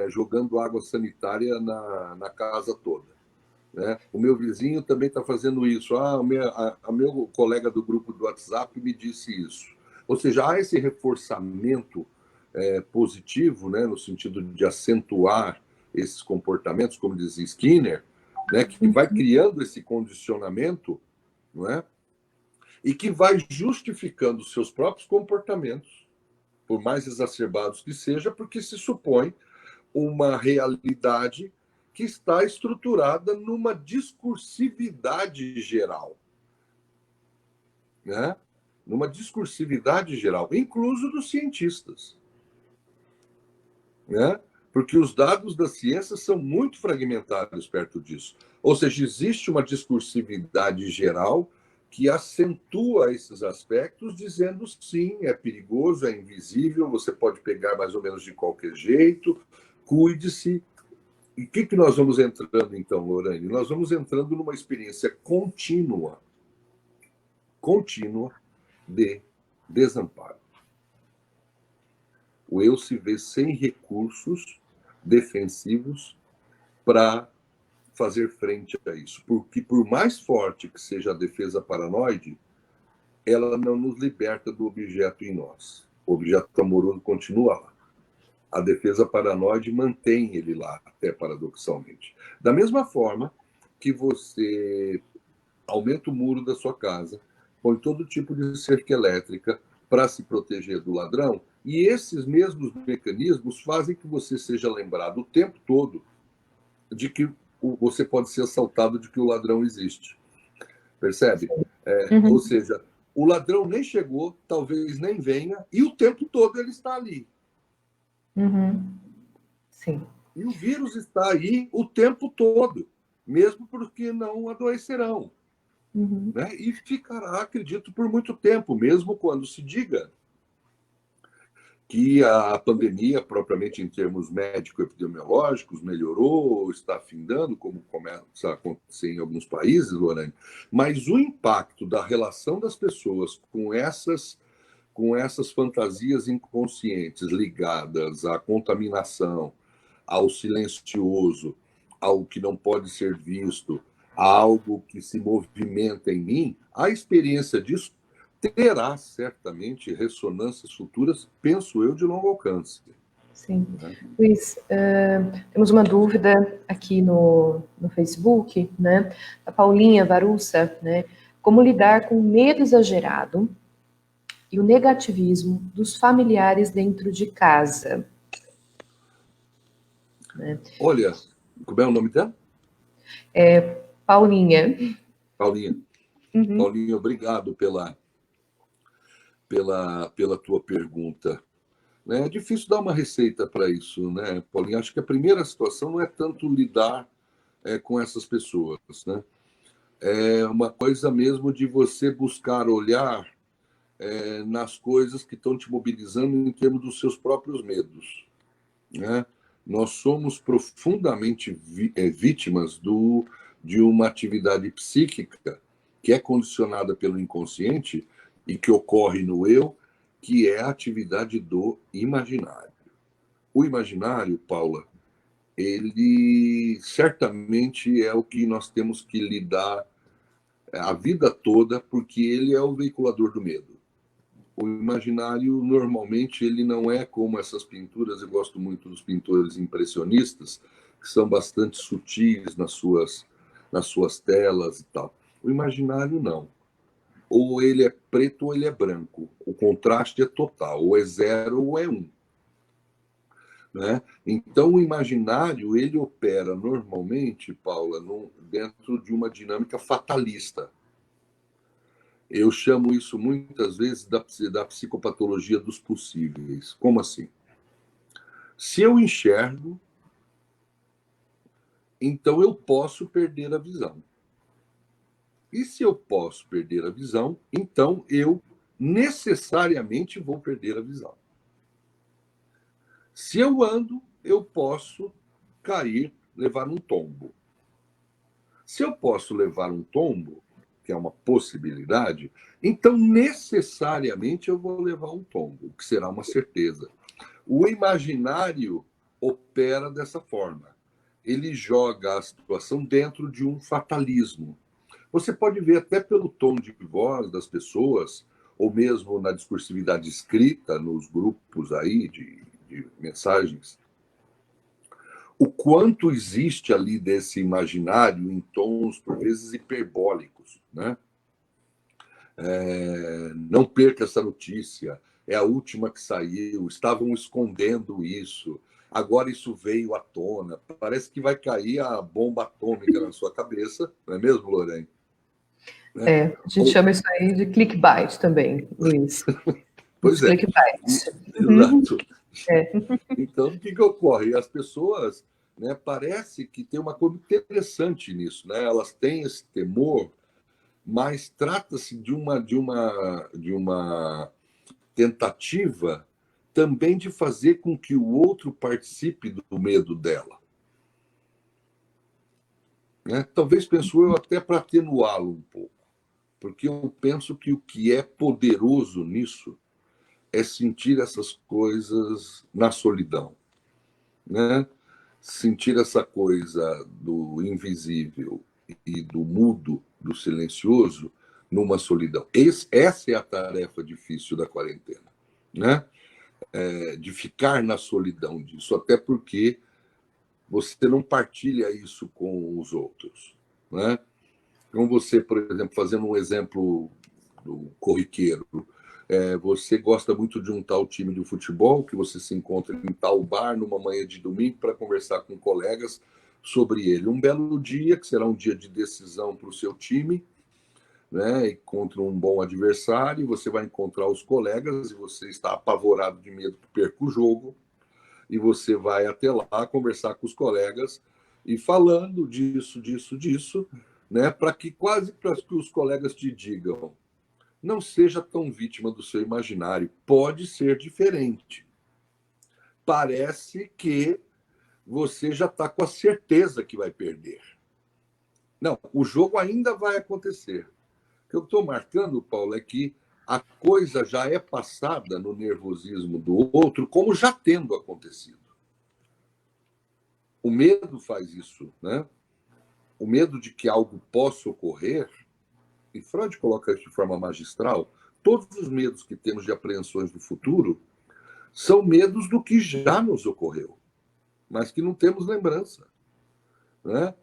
jogando água sanitária na casa toda. Né? O meu vizinho também está fazendo isso. Meu colega do grupo do WhatsApp me disse isso. Ou seja, há esse reforçamento positivo, né, no sentido de acentuar esses comportamentos, como dizia Skinner, né, que vai criando esse condicionamento, não é? E que vai justificando os seus próprios comportamentos, por mais exacerbados que seja, porque se supõe uma realidade que está estruturada numa discursividade geral. Né? Numa discursividade geral, incluso dos cientistas. Né? Porque os dados da ciência são muito fragmentários perto disso. Ou seja, existe uma discursividade geral que acentua esses aspectos, dizendo sim, é perigoso, é invisível, você pode pegar mais ou menos de qualquer jeito, cuide-se. E o que nós vamos entrando, então, Lorane? Nós vamos entrando numa experiência contínua de desamparo. O eu se vê sem recursos defensivos para fazer frente a isso. Porque, por mais forte que seja a defesa paranoide, ela não nos liberta do objeto em nós. O objeto amoroso continua lá. A defesa paranoide mantém ele lá, até paradoxalmente. Da mesma forma que você aumenta o muro da sua casa, põe todo tipo de cerca elétrica para se proteger do ladrão, e esses mesmos mecanismos fazem que você seja lembrado o tempo todo de que você pode ser assaltado, de que o ladrão existe. percebe? Ou seja, o ladrão nem chegou, talvez nem venha, e o tempo todo ele está ali. Sim. E o vírus está aí o tempo todo, mesmo porque não adoecerão. Né? E ficará, acredito, por muito tempo, mesmo quando se diga que a pandemia, propriamente em termos médico-epidemiológicos, melhorou, está afindando, como começa a acontecer em alguns países, Lorane, mas o impacto da relação das pessoas com essas fantasias inconscientes ligadas à contaminação, ao silencioso, ao que não pode ser visto, a algo que se movimenta em mim, a experiência disso terá certamente ressonâncias futuras, penso eu, de longo alcance. Sim. Luiz, temos uma dúvida aqui no Facebook, né? A Paulinha Varussa, né? Como lidar com o medo exagerado e o negativismo dos familiares dentro de casa? Né? Olha, como é o nome dela? Paulinha. Paulinha. Paulinha, obrigado pela tua pergunta. É difícil dar uma receita para isso, né, Paulinho? Acho que a primeira situação não é tanto lidar com essas pessoas, né? É uma coisa mesmo de você buscar olhar nas coisas que estão te mobilizando em termos dos seus próprios medos, né? Nós somos profundamente vítimas de uma atividade psíquica que é condicionada pelo inconsciente e que ocorre no eu, que é a atividade do imaginário. O imaginário, Paula, ele certamente é o que nós temos que lidar a vida toda, porque ele é o veiculador do medo. O imaginário, normalmente, ele não é como essas pinturas, eu gosto muito dos pintores impressionistas, que são bastante sutis nas suas telas e tal. O imaginário, não. Ou ele é preto ou ele é branco. O contraste é total. Ou é 0 ou é 1. Né? Então, o imaginário, ele opera normalmente, Paula, dentro de uma dinâmica fatalista. Eu chamo isso muitas vezes da psicopatologia dos possíveis. Como assim? Se eu enxergo, então eu posso perder a visão. E se eu posso perder a visão, então eu necessariamente vou perder a visão. Se eu ando, eu posso cair, levar um tombo. Se eu posso levar um tombo, que é uma possibilidade, então necessariamente eu vou levar um tombo, o que será uma certeza. O imaginário opera dessa forma. Ele joga a situação dentro de um fatalismo. Você pode ver até pelo tom de voz das pessoas, ou mesmo na discursividade escrita, nos grupos aí de mensagens, o quanto existe ali desse imaginário em tons, por vezes, hiperbólicos. Né? Não perca essa notícia, é a última que saiu, estavam escondendo isso, agora isso veio à tona, parece que vai cair a bomba atômica na sua cabeça, não é mesmo, Lorene? A gente chama isso aí de clickbait também, Luiz. Pois é. Clickbait. Exato. Então, o que ocorre? As pessoas, né, parece que tem uma coisa interessante nisso, né? Elas têm esse temor, mas trata-se de uma tentativa também de fazer com que o outro participe do medo dela. Né? Talvez, penso eu, até para atenuá-lo um pouco, porque eu penso que o que é poderoso nisso é sentir essas coisas na solidão, né? Sentir essa coisa do invisível e do mudo, do silencioso, numa solidão. Essa é a tarefa difícil da quarentena, né? De ficar na solidão disso, até porque você não partilha isso com os outros, né? Então você, por exemplo, fazendo um exemplo do corriqueiro, você gosta muito de um tal time de futebol, que você se encontra em tal bar numa manhã de domingo para conversar com colegas sobre ele. Um belo dia, que será um dia de decisão para o seu time, né, e contra um bom adversário, você vai encontrar os colegas e você está apavorado de medo que perca o jogo, e você vai até lá conversar com os colegas e falando disso, né, para que os colegas te digam: não seja tão vítima do seu imaginário, pode ser diferente. Parece que você já está com a certeza que vai perder. Não, o jogo ainda vai acontecer. O que eu estou marcando, Paulo, é que a coisa já é passada no nervosismo do outro, como já tendo acontecido. O medo faz isso, né? O medo de que algo possa ocorrer, e Freud coloca isso de forma magistral, todos os medos que temos de apreensões do futuro são medos do que já nos ocorreu, mas que não temos lembrança, né?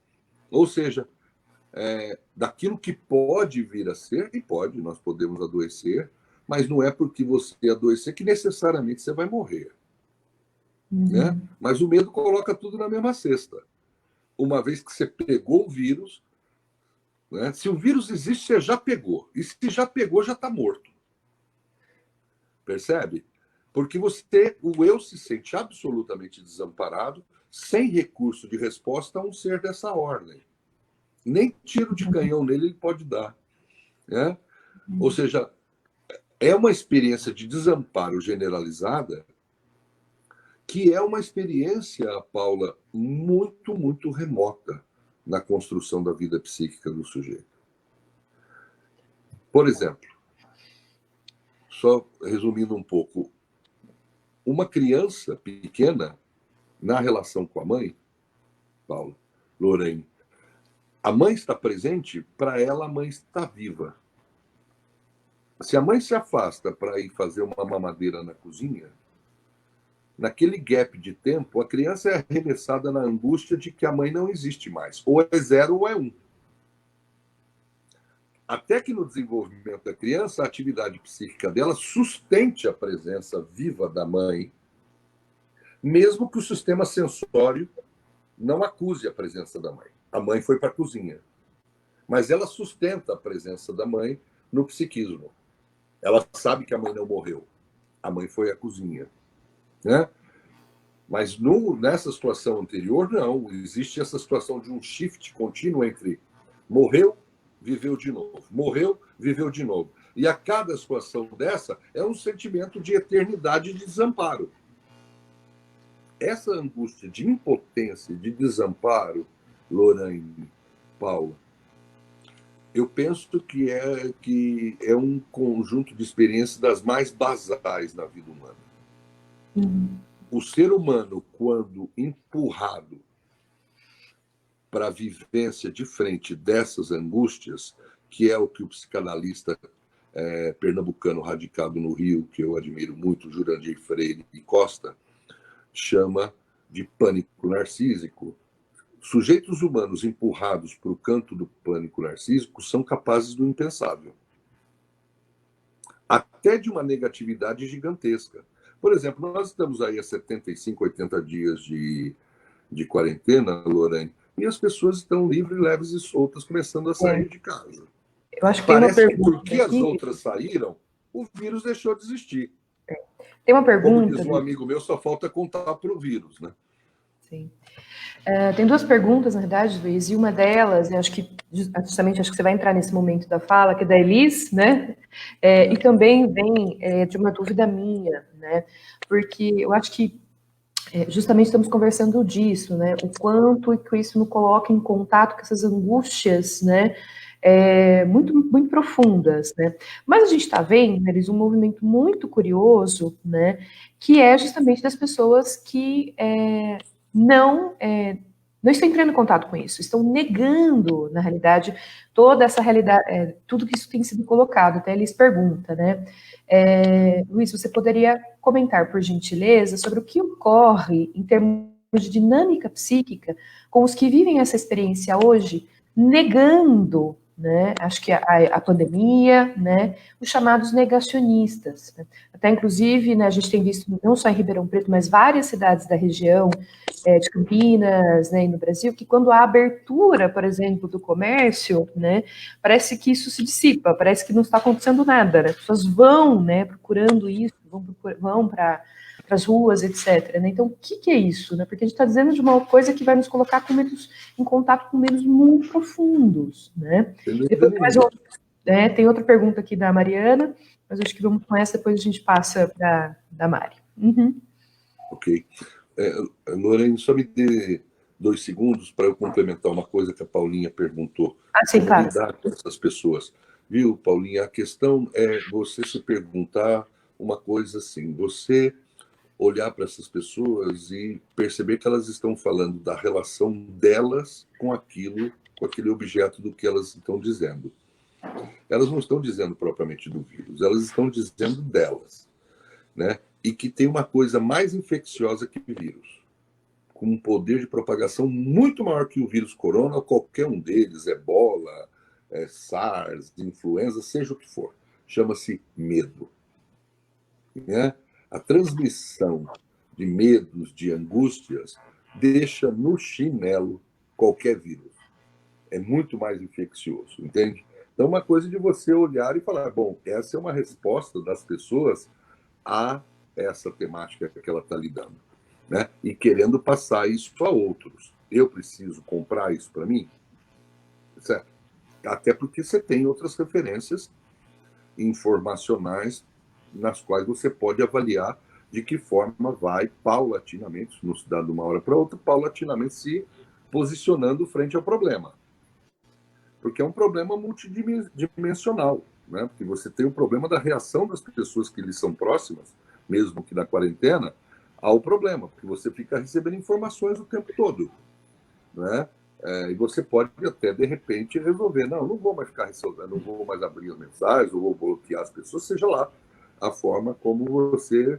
Ou seja, daquilo que pode vir a ser, e pode, nós podemos adoecer, mas não é porque você adoecer que necessariamente você vai morrer. Né? Mas o medo coloca tudo na mesma cesta. Uma vez que você pegou o vírus, né? Se o vírus existe, você já pegou. E se já pegou, já está morto. Percebe? Porque o eu se sente absolutamente desamparado, sem recurso de resposta a um ser dessa ordem. Nem tiro de canhão nele ele pode dar. Né? Ou seja, é uma experiência de desamparo generalizada, que é uma experiência, Paula, muito, muito remota na construção da vida psíquica do sujeito. Por exemplo, só resumindo um pouco, uma criança pequena, na relação com a mãe, Paula, Lorraine, a mãe está presente, para ela a mãe está viva. Se a mãe se afasta para ir fazer uma mamadeira na cozinha, naquele gap de tempo, a criança é arremessada na angústia de que a mãe não existe mais. Ou é 0 ou é 1. Até que no desenvolvimento da criança, a atividade psíquica dela sustente a presença viva da mãe, mesmo que o sistema sensório não acuse a presença da mãe. A mãe foi para a cozinha. Mas ela sustenta a presença da mãe no psiquismo. Ela sabe que a mãe não morreu. A mãe foi à cozinha. Né? Mas nessa situação anterior, não. Existe essa situação de um shift contínuo entre morreu, viveu de novo. Morreu, viveu de novo. E a cada situação dessa é um sentimento de eternidade e de desamparo. Essa angústia de impotência, de desamparo, Lorraine, Paula, eu penso que é um conjunto de experiências das mais basais na vida humana. O ser humano, quando empurrado para a vivência de frente dessas angústias, que é o que o psicanalista pernambucano radicado no Rio, que eu admiro muito, Jurandir Freire e Costa, chama de pânico narcísico. Sujeitos humanos empurrados para o canto do pânico narcísico são capazes do impensável. Até de uma negatividade gigantesca. Por exemplo, nós estamos aí há 75, 80 dias de quarentena, Lorraine, e as pessoas estão livres, leves e soltas, começando a sair de casa. Eu acho que parece tem uma pergunta que porque aqui, as outras saíram, o vírus deixou de existir. Tem uma pergunta. Como diz um amigo meu, só falta contar para o vírus, né? Sim. Tem duas perguntas, na verdade, Luiz, e uma delas, eu acho que justamente acho que você vai entrar nesse momento da fala, que é da Elis, né? E também vem de uma dúvida minha, né? Porque eu acho que justamente estamos conversando disso, né? O quanto que isso nos coloca em contato com essas angústias, né? Muito, muito profundas, né? Mas a gente está vendo, Elis, um movimento muito curioso, né? Que é justamente das pessoas que não estão entrando em contato com isso, estão negando, na realidade, toda essa realidade, tudo que isso tem sido colocado. Até eles perguntam, né? Luiz, você poderia comentar, por gentileza, sobre o que ocorre em termos de dinâmica psíquica com os que vivem essa experiência hoje, negando, né? Acho que a pandemia, né? Os chamados negacionistas. Né? Até, inclusive, né, a gente tem visto, não só em Ribeirão Preto, mas várias cidades da região de Campinas, né, e no Brasil, que quando há abertura, por exemplo, do comércio, né, parece que isso se dissipa, parece que não está acontecendo nada, né? As pessoas vão, né, procurando isso, vão para as ruas, etc. Né? Então, o que é isso? Né? Porque a gente está dizendo de uma coisa que vai nos colocar com medos, em contato com medos muito profundos. Né? Depois tem outra pergunta aqui da Mariana, mas acho que vamos com essa, depois a gente passa para da Mari. Uhum. Ok. Lorena, só me dê 2 segundos para eu complementar uma coisa que a Paulinha perguntou. Sim, como claro. lidar com essas pessoas? Viu, Paulinha? A questão é você se perguntar uma coisa assim, você olhar para essas pessoas e perceber que elas estão falando da relação delas com aquilo, com aquele objeto do que elas estão dizendo. Elas não estão dizendo propriamente do vírus, elas estão dizendo delas, né? E que tem uma coisa mais infecciosa que o vírus, com um poder de propagação muito maior que o vírus corona, ou qualquer um deles, ebola, SARS, influenza, seja o que for. Chama-se medo. Né? A transmissão de medos, de angústias, deixa no chinelo qualquer vírus. É muito mais infeccioso, entende? Então, uma coisa de você olhar e falar, bom, essa é uma resposta das pessoas a essa temática que ela está lidando, né? E querendo passar isso a outros. Eu preciso comprar isso para mim? Certo? Até porque você tem outras referências informacionais nas quais você pode avaliar de que forma vai paulatinamente, não se dá de uma hora para outra, paulatinamente se posicionando frente ao problema. Porque é um problema multidimensional, né? Porque você tem o problema da reação das pessoas que lhe são próximas, mesmo que na quarentena, ao problema, porque você fica recebendo informações o tempo todo, né? E você pode até, de repente, resolver, não vou mais ficar resolvendo, não vou mais abrir as mensagens, ou vou bloquear as pessoas, seja lá a forma como você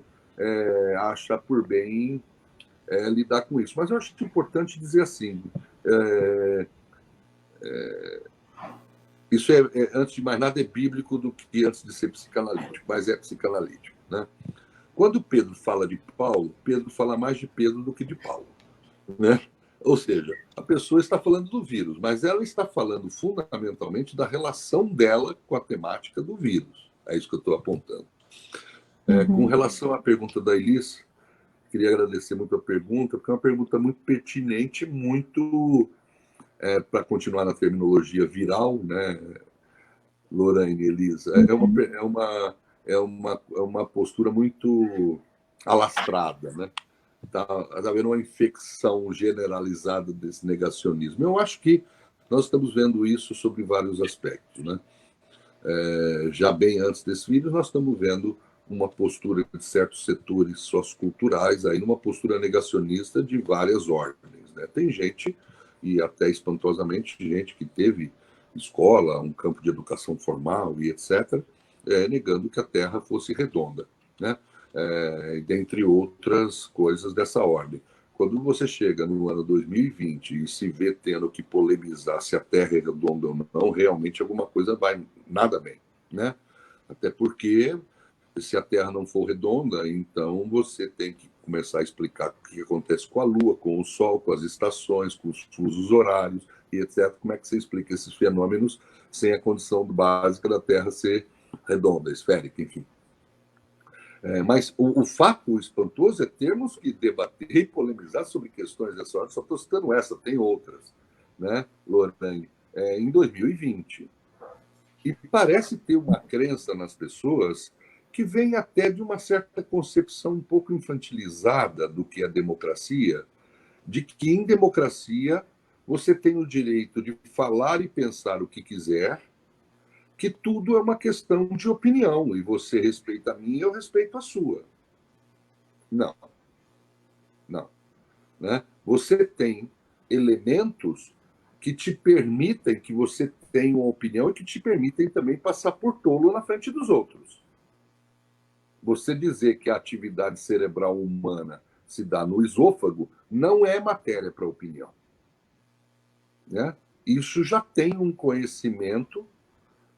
acha por bem lidar com isso. Mas eu acho importante dizer assim, isso antes de mais nada, é bíblico do que antes de ser psicanalítico, mas é psicanalítico, né? Quando Pedro fala de Paulo, Pedro fala mais de Pedro do que de Paulo, né? Ou seja, a pessoa está falando do vírus, mas ela está falando fundamentalmente da relação dela com a temática do vírus. É isso que eu estou apontando. Com relação à pergunta da Elis, queria agradecer muito a pergunta, porque é uma pergunta muito pertinente, muito, para continuar na terminologia viral, né, Lorraine e Elisa, é uma postura muito alastrada, né? Está havendo uma infecção generalizada desse negacionismo. Eu acho que nós estamos vendo isso sobre vários aspectos, né? Já bem antes desse vírus, nós estamos vendo uma postura de certos setores socioculturais, aí numa postura negacionista de várias ordens, né? Tem gente, e até espantosamente, gente que teve escola, um campo de educação formal e etc., negando que a Terra fosse redonda, né? Dentre outras coisas dessa ordem. Quando você chega no ano 2020 e se vê tendo que polemizar se a Terra é redonda ou não, realmente alguma coisa vai nada bem, né? Até porque se a Terra não for redonda, então você tem que começar a explicar o que acontece com a Lua, com o Sol, com as estações, com os fusos horários e etc. Como é que você explica esses fenômenos sem a condição básica da Terra ser redonda, esférica, enfim. Mas o fato espantoso é termos que debater e polemizar sobre questões dessa ordem. Só estou citando essa, tem outras, né, Lorane? Em 2020. E parece ter uma crença nas pessoas que vem até de uma certa concepção um pouco infantilizada do que é democracia, de que em democracia você tem o direito de falar e pensar o que quiser, que tudo é uma questão de opinião, e você respeita a minha, eu respeito a sua. Não. Não. Né? Você tem elementos que te permitem que você tenha uma opinião e que te permitem também passar por tolo na frente dos outros. Você dizer que a atividade cerebral humana se dá no esôfago não é matéria para opinião. Né? isso já tem um conhecimento,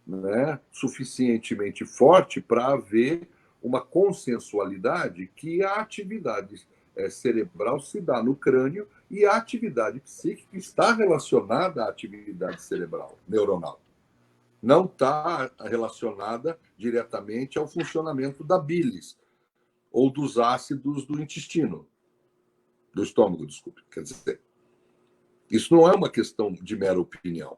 né, suficientemente forte para haver uma consensualidade que a atividade cerebral se dá no crânio e a atividade psíquica está relacionada à atividade cerebral, neuronal. Não está relacionada diretamente ao funcionamento da bilis ou dos ácidos do intestino, do estômago, desculpe. Quer dizer, isso não é uma questão de mera opinião,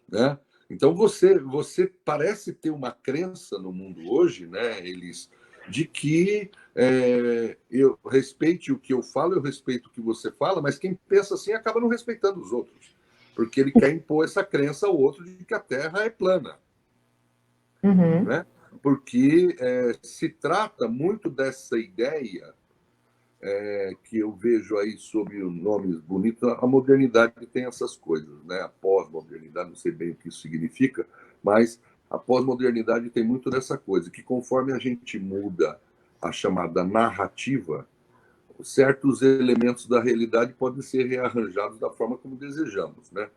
né? Então você parece ter uma crença no mundo hoje, né, Elis, de que eu respeite o que eu falo, eu respeito o que você fala, mas quem pensa assim acaba não respeitando os outros, porque ele quer impor essa crença ao outro de que a Terra é plana, né? Porque se trata muito dessa ideia que eu vejo aí sob nomes bonitos. A modernidade tem essas coisas, né? A pós-modernidade, não sei bem o que isso significa, mas a pós-modernidade tem muito dessa coisa, que conforme a gente muda a chamada narrativa, certos elementos da realidade podem ser rearranjados da forma como desejamos, né?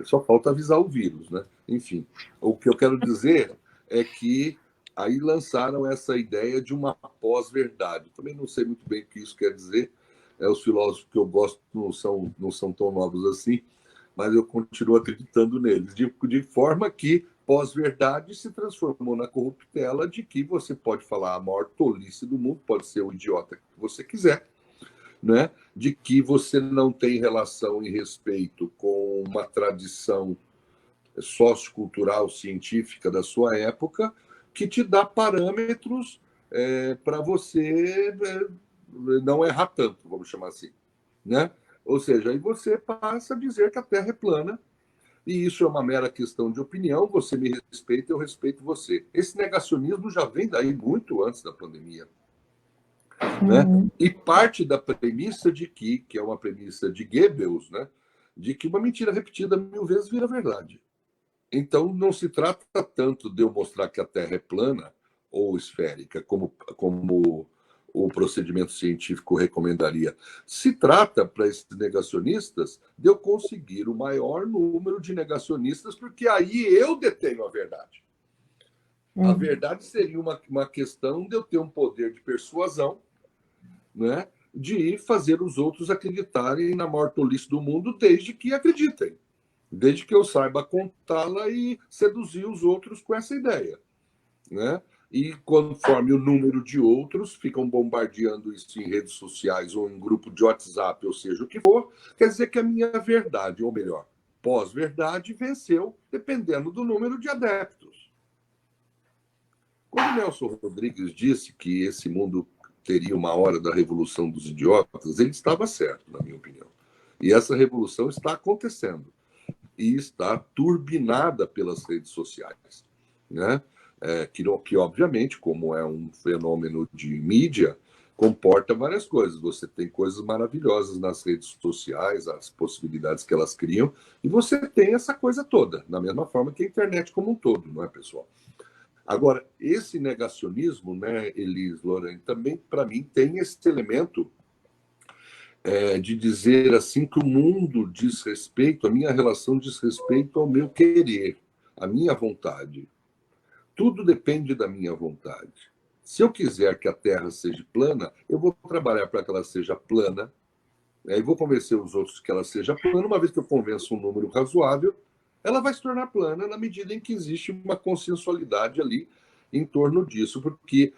Só falta avisar o vírus, né? Enfim, o que eu quero dizer é que aí lançaram essa ideia de uma pós-verdade. Também não sei muito bem o que isso quer dizer. Os filósofos que eu gosto não são tão novos assim, mas eu continuo acreditando neles. De forma que pós-verdade se transformou na corruptela de que você pode falar a maior tolice do mundo, pode ser o idiota que você quiser, né? De que você não tem relação e respeito com uma tradição sociocultural, científica da sua época, que te dá parâmetros para você não errar tanto, vamos chamar assim, né? Ou seja, aí você passa a dizer que a Terra é plana, e isso é uma mera questão de opinião, você me respeita, eu respeito você. Esse negacionismo já vem daí muito antes da pandemia, né? E parte da premissa de que é uma premissa de Goebbels, né? De que uma mentira repetida 1000 vezes vira verdade. Então, não se trata tanto de eu mostrar que a Terra é plana ou esférica, como o procedimento científico recomendaria. Se trata, para esses negacionistas, de eu conseguir o maior número de negacionistas, porque aí eu detenho a verdade. A verdade seria uma questão de eu ter um poder de persuasão, né, de fazer os outros acreditarem na maior tolice do mundo, desde que acreditem. Desde que eu saiba contá-la e seduzir os outros com essa ideia, né? E conforme o número de outros ficam bombardeando isso em redes sociais ou em grupo de WhatsApp, ou seja, o que for, quer dizer que a minha verdade, ou melhor, pós-verdade, venceu, dependendo do número de adeptos. Quando Nelson Rodrigues disse que esse mundo teria uma hora da revolução dos idiotas, ele estava certo, na minha opinião. E essa revolução está acontecendo. E está turbinada pelas redes sociais, né? Que, obviamente, como é um fenômeno de mídia, comporta várias coisas. Você tem coisas maravilhosas nas redes sociais, as possibilidades que elas criam, e você tem essa coisa toda, da mesma forma que a internet como um todo, não é, pessoal? Agora, esse negacionismo, né, Elis, Lorraine, também, para mim, tem esse elemento de dizer assim que o mundo diz respeito, a minha relação diz respeito ao meu querer, à minha vontade. Tudo depende da minha vontade. Se eu quiser que a Terra seja plana, eu vou trabalhar para que ela seja plana, e vou convencer os outros que ela seja plana. Uma vez que eu convenço um número razoável, ela vai se tornar plana na medida em que existe uma consensualidade ali em torno disso, porque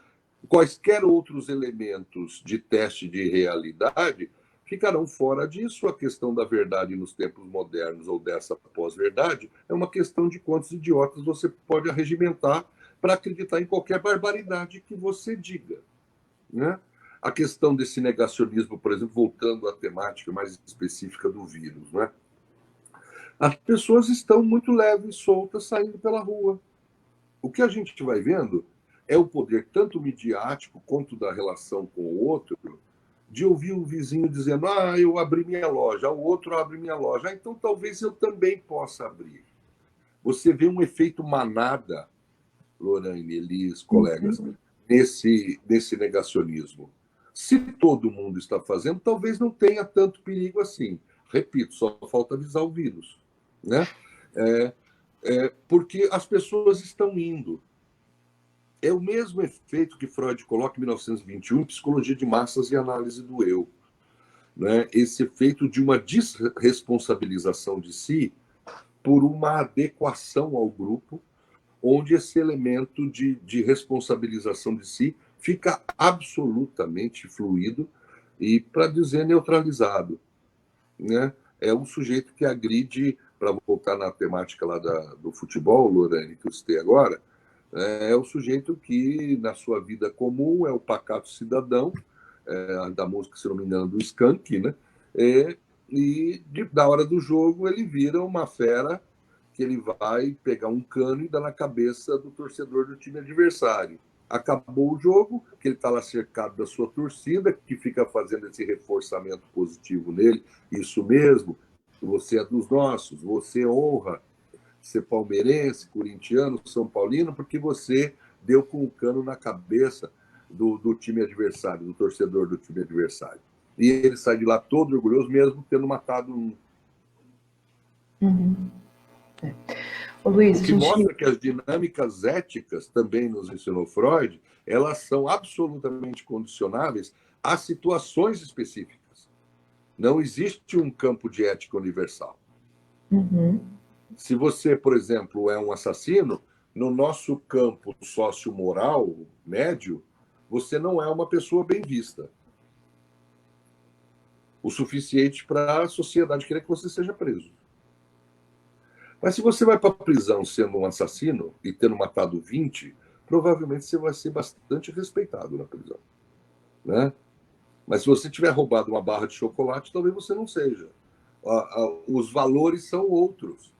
quaisquer outros elementos de teste de realidade ficarão fora disso. A questão da verdade nos tempos modernos ou dessa pós-verdade é uma questão de quantos idiotas você pode arregimentar para acreditar em qualquer barbaridade que você diga, né? A questão desse negacionismo, por exemplo, voltando à temática mais específica do vírus, né? As pessoas estão muito leves, soltas, saindo pela rua. O que a gente vai vendo é o poder tanto midiático quanto da relação com o outro, de ouvir o vizinho dizendo: eu abri minha loja, o outro abre minha loja, então talvez eu também possa abrir. Você vê um efeito manada, Lorraine, Elis, colegas, nesse negacionismo. Se todo mundo está fazendo, talvez não tenha tanto perigo assim. Repito, só falta avisar o vírus. né? Porque as pessoas estão indo. É o mesmo efeito que Freud coloca em 1921 em Psicologia de Massas e Análise do Eu, né? Esse efeito de uma desresponsabilização de si por uma adequação ao grupo, onde esse elemento de responsabilização de si fica absolutamente fluido e, para dizer, neutralizado, né? É um sujeito que agride, para voltar na temática lá do futebol, Lorane, que eu citei agora, é o sujeito que, na sua vida comum, é o pacato cidadão, da música, se não me engano, do Skank, né? Na hora do jogo, ele vira uma fera que ele vai pegar um cano e dar na cabeça do torcedor do time adversário. Acabou o jogo, que ele está lá cercado da sua torcida, que fica fazendo esse reforçamento positivo nele. Isso mesmo, você é dos nossos, você honra ser palmeirense, corintiano, São Paulino, porque você deu com o cano na cabeça do time adversário, do torcedor do time adversário. E ele sai de lá todo orgulhoso, mesmo tendo matado um. Ô, Luiz, o que mostra que as dinâmicas éticas, também nos ensinou Freud, elas são absolutamente condicionáveis a situações específicas. Não existe um campo de ética universal. Se você, por exemplo, é um assassino, no nosso campo sociomoral médio, você não é uma pessoa bem vista. O suficiente para a sociedade querer que você seja preso. Mas se você vai para a prisão sendo um assassino e tendo matado 20, provavelmente você vai ser bastante respeitado na prisão, né? Mas se você tiver roubado uma barra de chocolate, talvez você não seja. Os valores são outros.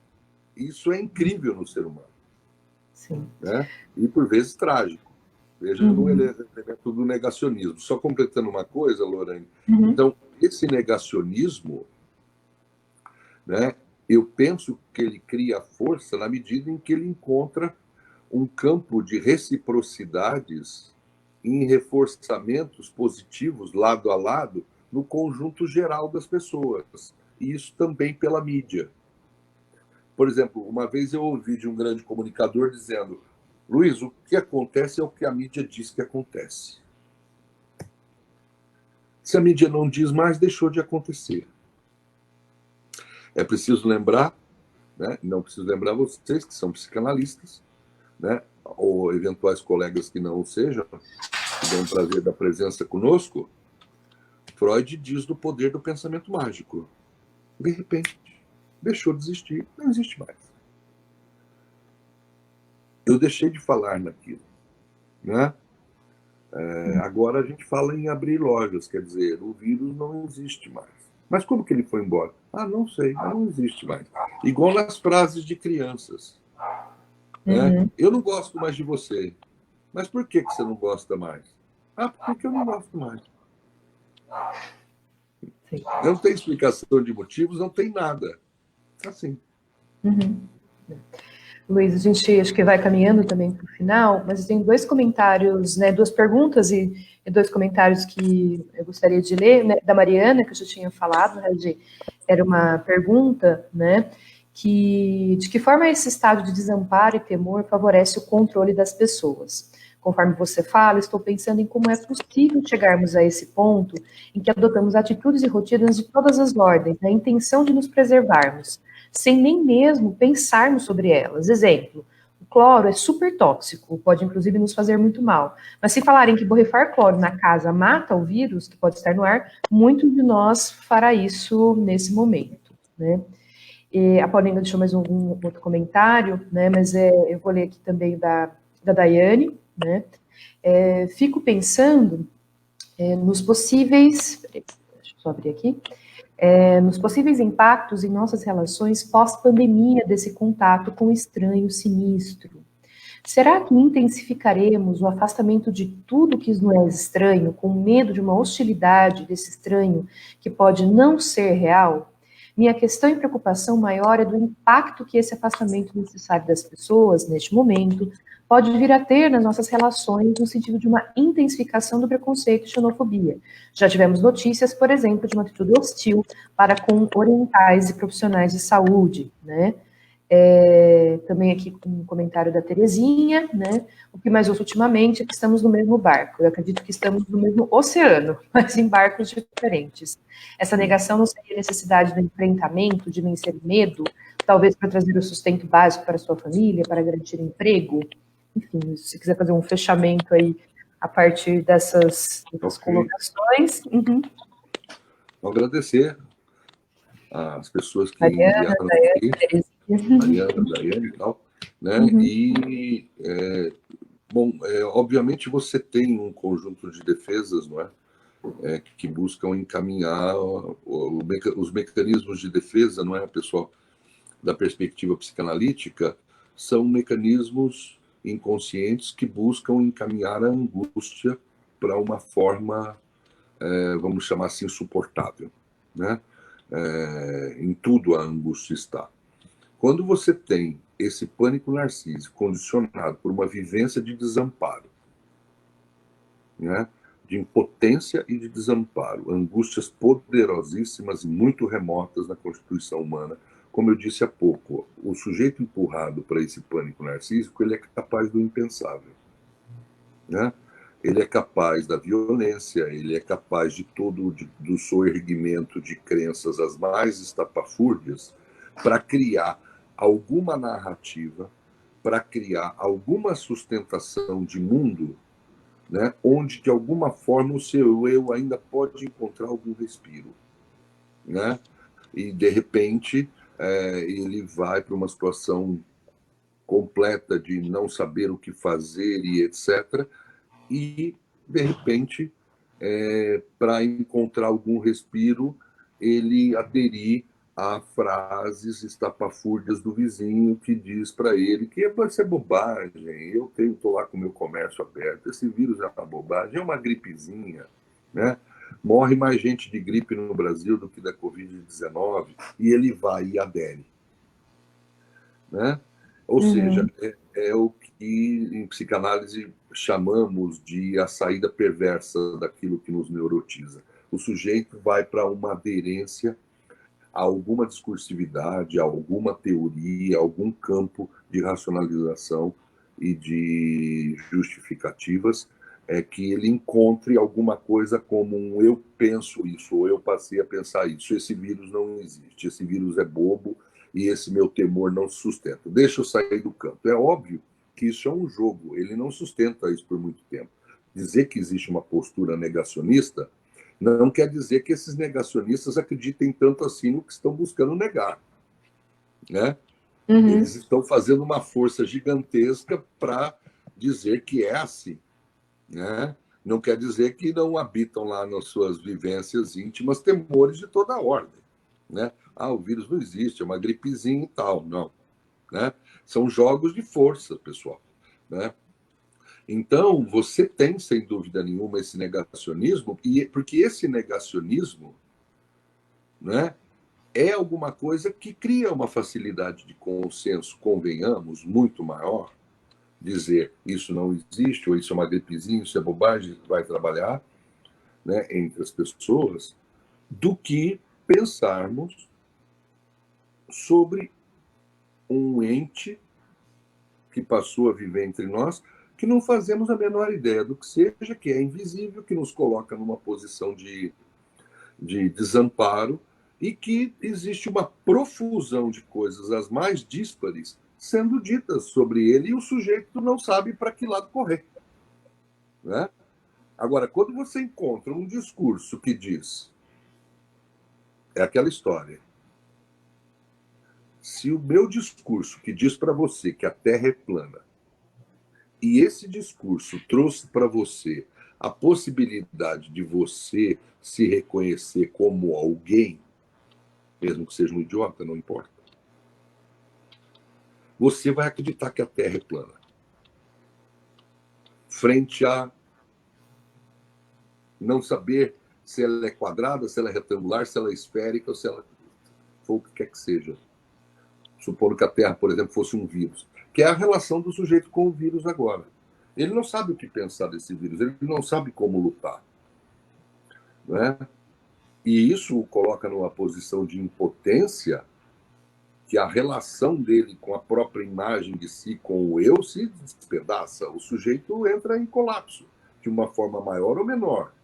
Isso é incrível no ser humano. Sim. Né? E, por vezes, trágico. Veja no elemento do negacionismo. Só completando uma coisa, Lorane. Então, esse negacionismo, né, eu penso que ele cria força na medida em que ele encontra um campo de reciprocidades em reforçamentos positivos, lado a lado, no conjunto geral das pessoas. E isso também pela mídia. Por exemplo, uma vez eu ouvi de um grande comunicador dizendo: Luiz, o que acontece é o que a mídia diz que acontece. Se a mídia não diz mais, deixou de acontecer. É preciso lembrar, né? Não preciso lembrar vocês que são psicanalistas, né? Ou eventuais colegas que não o sejam, que dão o prazer da presença conosco. Freud diz do poder do pensamento mágico. De repente, deixou de existir, não existe mais. Eu deixei de falar naquilo, né? Agora a gente fala em abrir lojas, quer dizer, o vírus não existe mais. Mas como que ele foi embora? Não sei, não existe mais. Igual nas frases de crianças. Né? Eu não gosto mais de você. Mas por que você não gosta mais? Porque eu não gosto mais. Sim. Não tem explicação de motivos, não tem nada. Assim. Luiz, a gente acho que vai caminhando também para o final, mas tem dois comentários, né, duas perguntas e dois comentários que eu gostaria de ler, né, da Mariana, que eu já tinha falado, né, era uma pergunta, né, de que forma esse estado de desamparo e temor favorece o controle das pessoas? Conforme você fala, estou pensando em como é possível chegarmos a esse ponto em que adotamos atitudes e rotinas de todas as ordens, na intenção de nos preservarmos, sem nem mesmo pensarmos sobre elas. Exemplo, o cloro é super tóxico, pode inclusive nos fazer muito mal. Mas se falarem que borrifar cloro na casa mata o vírus que pode estar no ar, muitos de nós fará isso nesse momento, né? E a Paulina deixou mais um outro comentário, né? Mas eu vou ler aqui também da Daiane, né? Fico pensando nos possíveis... Deixa eu só abrir aqui. Nos possíveis impactos em nossas relações pós-pandemia desse contato com o estranho sinistro. Será que intensificaremos o afastamento de tudo que nos é estranho, com medo de uma hostilidade desse estranho que pode não ser real? Minha questão e preocupação maior é do impacto que esse afastamento necessário das pessoas, neste momento, pode vir a ter nas nossas relações no sentido de uma intensificação do preconceito e xenofobia. Já tivemos notícias, por exemplo, de uma atitude hostil para com orientais e profissionais de saúde, né? Também aqui com um comentário da Terezinha, né? O que mais ouço ultimamente é que estamos no mesmo barco. Eu acredito que estamos no mesmo oceano, mas em barcos diferentes. Essa negação não seria necessidade do enfrentamento, de vencer o medo, talvez para trazer o sustento básico para a sua família, para garantir emprego? Enfim, se você quiser fazer um fechamento aí a partir dessas colocações. Uhum. Vou agradecer as pessoas que Mariana, enviaram aqui, Mariana, Daiane e tal, né? Uhum. E, obviamente você tem um conjunto de defesas, não é? Que buscam encaminhar os mecanismos de defesa, não é, pessoal? Da perspectiva psicanalítica, são mecanismos inconscientes que buscam encaminhar a angústia para uma forma, vamos chamar assim, suportável, né? Em tudo a angústia está. Quando você tem esse pânico narcísico condicionado por uma vivência de desamparo, né? De impotência e de desamparo, angústias poderosíssimas e muito remotas na constituição humana, como eu disse há pouco, o sujeito empurrado para esse pânico narcísico, ele é capaz do impensável, né? Ele é capaz da violência, ele é capaz de do soerguimento de crenças as mais estapafúrdias para criar alguma narrativa, para criar alguma sustentação de mundo, né, onde de alguma forma o seu eu ainda pode encontrar algum respiro, né? E de repente ele vai para uma situação completa de não saber o que fazer e etc. E, de repente, para encontrar algum respiro, ele aderir a frases estapafúrdias do vizinho que diz para ele que vai ser bobagem, eu estou lá com o meu comércio aberto, esse vírus é uma bobagem, é uma gripezinha, né? Morre mais gente de gripe no Brasil do que da Covid-19, e ele vai e adere, né? Ou seja, é o que em psicanálise chamamos de a saída perversa daquilo que nos neurotiza. O sujeito vai para uma aderência a alguma discursividade, a alguma teoria, a algum campo de racionalização e de justificativas, que ele encontre alguma coisa como um eu penso isso, ou eu passei a pensar isso. Esse vírus não existe, esse vírus é bobo, e esse meu temor não se sustenta. Deixa eu sair do campo. É óbvio que isso é um jogo, ele não sustenta isso por muito tempo. Dizer que existe uma postura negacionista não quer dizer que esses negacionistas acreditem tanto assim no que estão buscando negar, né? Eles estão fazendo uma força gigantesca para dizer que é assim, né? Não quer dizer que não habitam lá nas suas vivências íntimas temores de toda a ordem, né? Ah, o vírus não existe, é uma gripezinha e tal. Não, né? São jogos de força, pessoal, né? Então, você tem, sem dúvida nenhuma, esse negacionismo, porque esse negacionismo, né, é alguma coisa que cria uma facilidade de consenso, convenhamos, muito maior. Dizer isso não existe, ou isso é uma gripezinha, isso é bobagem, vai trabalhar, né, entre as pessoas, do que pensarmos sobre um ente que passou a viver entre nós, que não fazemos a menor ideia do que seja, que é invisível, que nos coloca numa posição de desamparo, e que existe uma profusão de coisas, as mais díspares, sendo ditas sobre ele, e o sujeito não sabe para que lado correr, né? Agora, quando você encontra um discurso que diz, é aquela história, se o meu discurso que diz para você que a Terra é plana, e esse discurso trouxe para você a possibilidade de você se reconhecer como alguém, mesmo que seja um idiota, não importa, você vai acreditar que a Terra é plana. Frente a não saber se ela é quadrada, se ela é retangular, se ela é esférica, ou se ela for o que quer que seja. Supondo que a Terra, por exemplo, fosse um vírus. que é a relação do sujeito com o vírus agora. Ele não sabe o que pensar desse vírus, ele não sabe como lutar. Né? E isso o coloca numa posição de impotência, que a relação dele com a própria imagem de si, com o eu, se despedaça. O sujeito entra em colapso, de uma forma maior ou menor.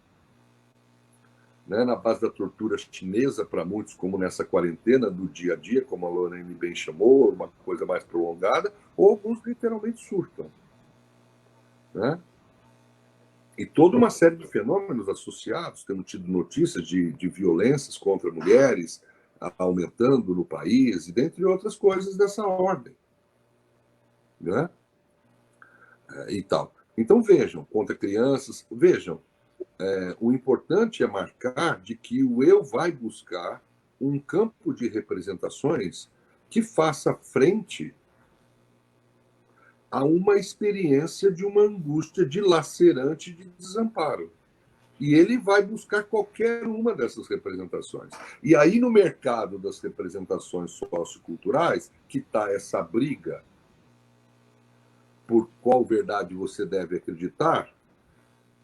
Né? Na base da tortura chinesa, para muitos, como nessa quarentena do dia a dia, como a Lorraine bem chamou, uma coisa mais prolongada, ou alguns literalmente surtam. Né? E toda uma série de fenômenos associados, temos tido notícias de violências contra mulheres aumentando no país, e dentre outras coisas dessa ordem. Né? E tal. Então, vejam, contra crianças, vejam, o importante é marcar de que o eu vai buscar um campo de representações que faça frente a uma experiência de uma angústia dilacerante de desamparo. E ele vai buscar qualquer uma dessas representações. E aí, no mercado das representações socioculturais, que está essa briga por qual verdade você deve acreditar,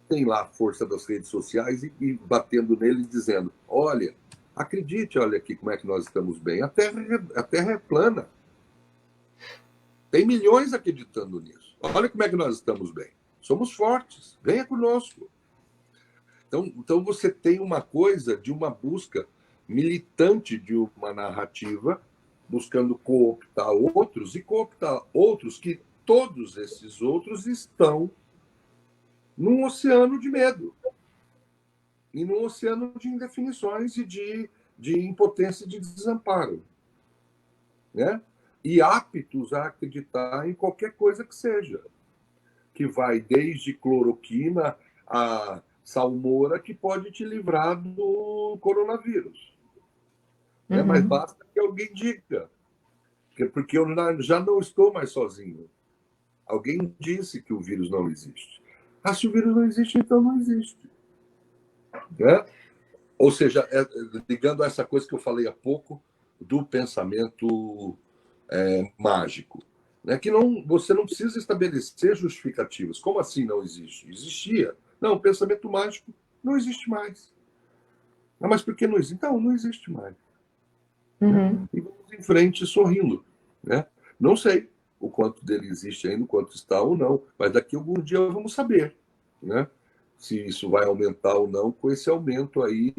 tem lá a força das redes sociais e batendo nele, dizendo: olha, acredite, olha aqui como é que nós estamos bem. A Terra é plana. Tem milhões acreditando nisso. Olha como é que nós estamos bem. Somos fortes. Venha conosco. Então você tem uma coisa de uma busca militante de uma narrativa, buscando cooptar outros e cooptar outros que todos esses outros estão num oceano de medo e num oceano de indefinições e de impotência e de desamparo. Né? E aptos a acreditar em qualquer coisa que seja, que vai desde cloroquina a salmoura, que pode te livrar do coronavírus. Né? Mas basta que alguém diga, porque eu já não estou mais sozinho. Alguém disse que o vírus não existe. Ah, se o vírus não existe, então não existe. Né? Ou seja, ligando a essa coisa que eu falei há pouco, do pensamento mágico. Né? Que você não precisa estabelecer justificativas. Como assim não existe? Existia. Não, o pensamento mágico não existe mais. Ah, mas por que não existe? Então, não existe mais. Né? E vamos em frente sorrindo. Né? Não sei o quanto dele existe ainda, o quanto está ou não, mas daqui a algum dia vamos saber. Né? Se isso vai aumentar ou não, com esse aumento aí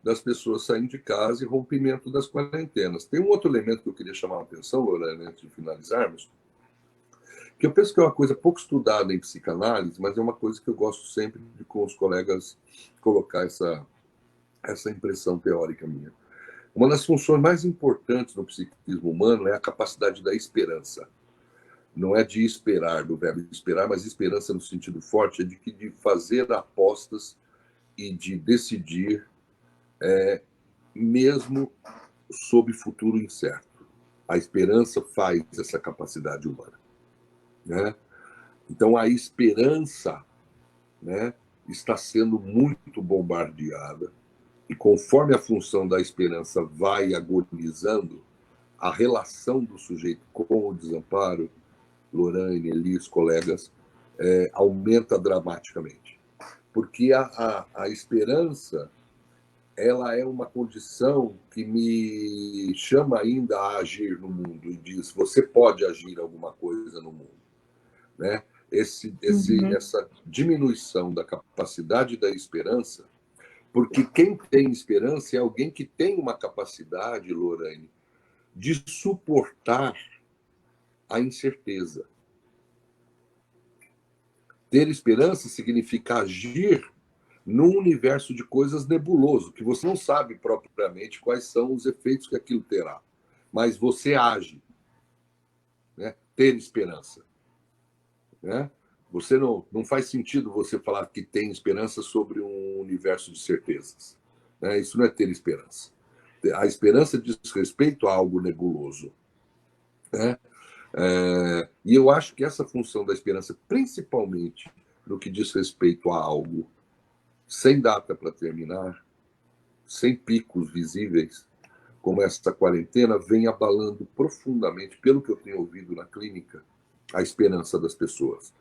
das pessoas saindo de casa e rompimento das quarentenas. Tem um outro elemento que eu queria chamar a atenção, Lorena, antes de finalizarmos, que eu penso que é uma coisa pouco estudada em psicanálise, mas é uma coisa que eu gosto sempre de, com os colegas, colocar essa impressão teórica minha. Uma das funções mais importantes no psiquismo humano é a capacidade da esperança. Não é de esperar, do verbo esperar, mas esperança no sentido forte é de fazer apostas e de decidir, mesmo sob futuro incerto. A esperança faz essa capacidade humana. Né? Então, a esperança, né, está sendo muito bombardeada, e conforme a função da esperança vai agonizando, a relação do sujeito com o desamparo, Lorraine, Elis, colegas, aumenta dramaticamente. Porque a esperança, ela é uma condição que me chama ainda a agir no mundo e diz: você pode agir alguma coisa no mundo. Né? Essa diminuição da capacidade da esperança, porque quem tem esperança é alguém que tem uma capacidade, Lorraine, de suportar a incerteza. Ter esperança significa agir num universo de coisas nebuloso, que você não sabe propriamente quais são os efeitos que aquilo terá, mas você age. Né? Ter esperança. Né? Você não faz sentido você falar que tem esperança sobre um universo de certezas. Né? Isso não é ter esperança. A esperança diz respeito a algo nebuloso. Né? E eu acho que essa função da esperança, principalmente no que diz respeito a algo sem data para terminar, sem picos visíveis, como essa quarentena, vem abalando profundamente, pelo que eu tenho ouvido na clínica, a esperança das pessoas.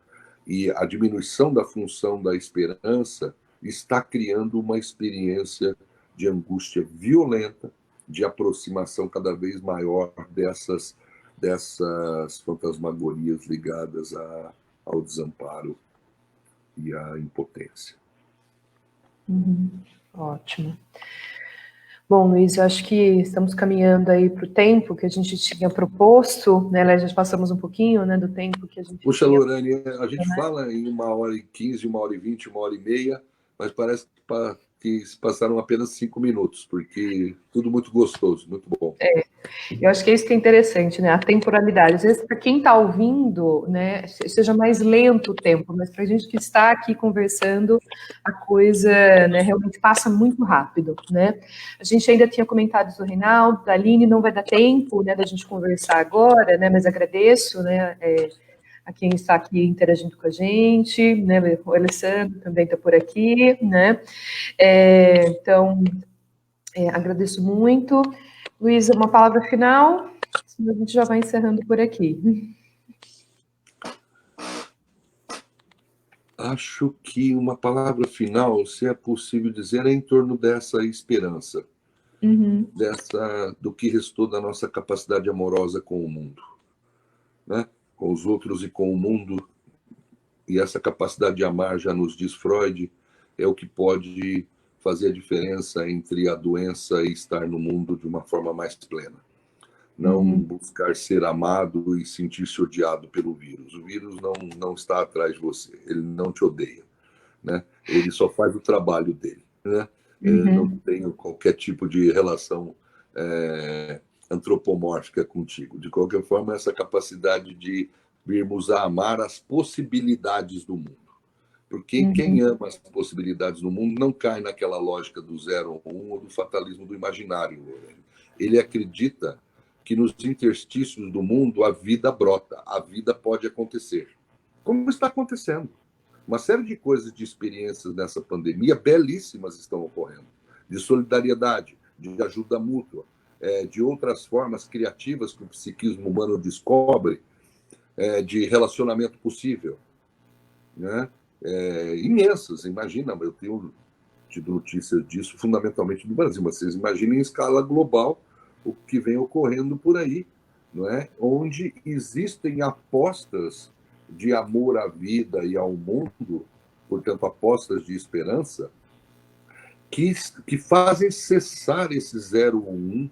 E a diminuição da função da esperança está criando uma experiência de angústia violenta, de aproximação cada vez maior dessas fantasmagorias ligadas ao desamparo e à impotência. Ótimo. Bom, Luiz, eu acho que estamos caminhando aí para o tempo que a gente tinha proposto, né? Já passamos um pouquinho, né, do tempo que a gente Puxa, tinha... Lorane, a gente fala em 1h15, 1h20, 1h30, mas parece que se passaram apenas 5 minutos, porque tudo muito gostoso, muito bom. Eu acho que é isso que é interessante, né? A temporalidade. Às vezes, para quem está ouvindo, né, seja mais lento o tempo, mas para a gente que está aqui conversando, a coisa, né, realmente passa muito rápido, né? A gente ainda tinha comentários do Reinaldo, da Aline, não vai dar tempo, né, da gente conversar agora, né? Mas agradeço, né, a quem está aqui interagindo com a gente, né? O Alessandro também está por aqui, né? Então, agradeço muito. Luiz, uma palavra final, senão a gente já vai encerrando por aqui. Acho que uma palavra final, se é possível dizer, é em torno dessa esperança, do que restou da nossa capacidade amorosa com o mundo, né? Com os outros e com o mundo. E essa capacidade de amar, já nos diz Freud, é o que pode fazer a diferença entre a doença e estar no mundo de uma forma mais plena. Não buscar ser amado e sentir-se odiado pelo vírus. O vírus não está atrás de você, ele não te odeia, né? Ele só faz o trabalho dele, né? Não tem qualquer tipo de relação antropomórfica contigo. De qualquer forma, essa capacidade de virmos a amar as possibilidades do mundo. Porque quem ama as possibilidades do mundo não cai naquela lógica do 0 ou 1 ou do fatalismo do imaginário. Ele acredita que nos interstícios do mundo a vida brota, a vida pode acontecer. Como está acontecendo. Uma série de coisas, de experiências nessa pandemia belíssimas estão ocorrendo. De solidariedade, de ajuda mútua, de outras formas criativas que o psiquismo humano descobre, de relacionamento possível, né? Imensas. Imagina, eu tenho tido notícias disso fundamentalmente no Brasil, mas vocês imaginem em escala global o que vem ocorrendo por aí, não é? Onde existem apostas de amor à vida e ao mundo, portanto, apostas de esperança, que fazem cessar esse 0 ou 1,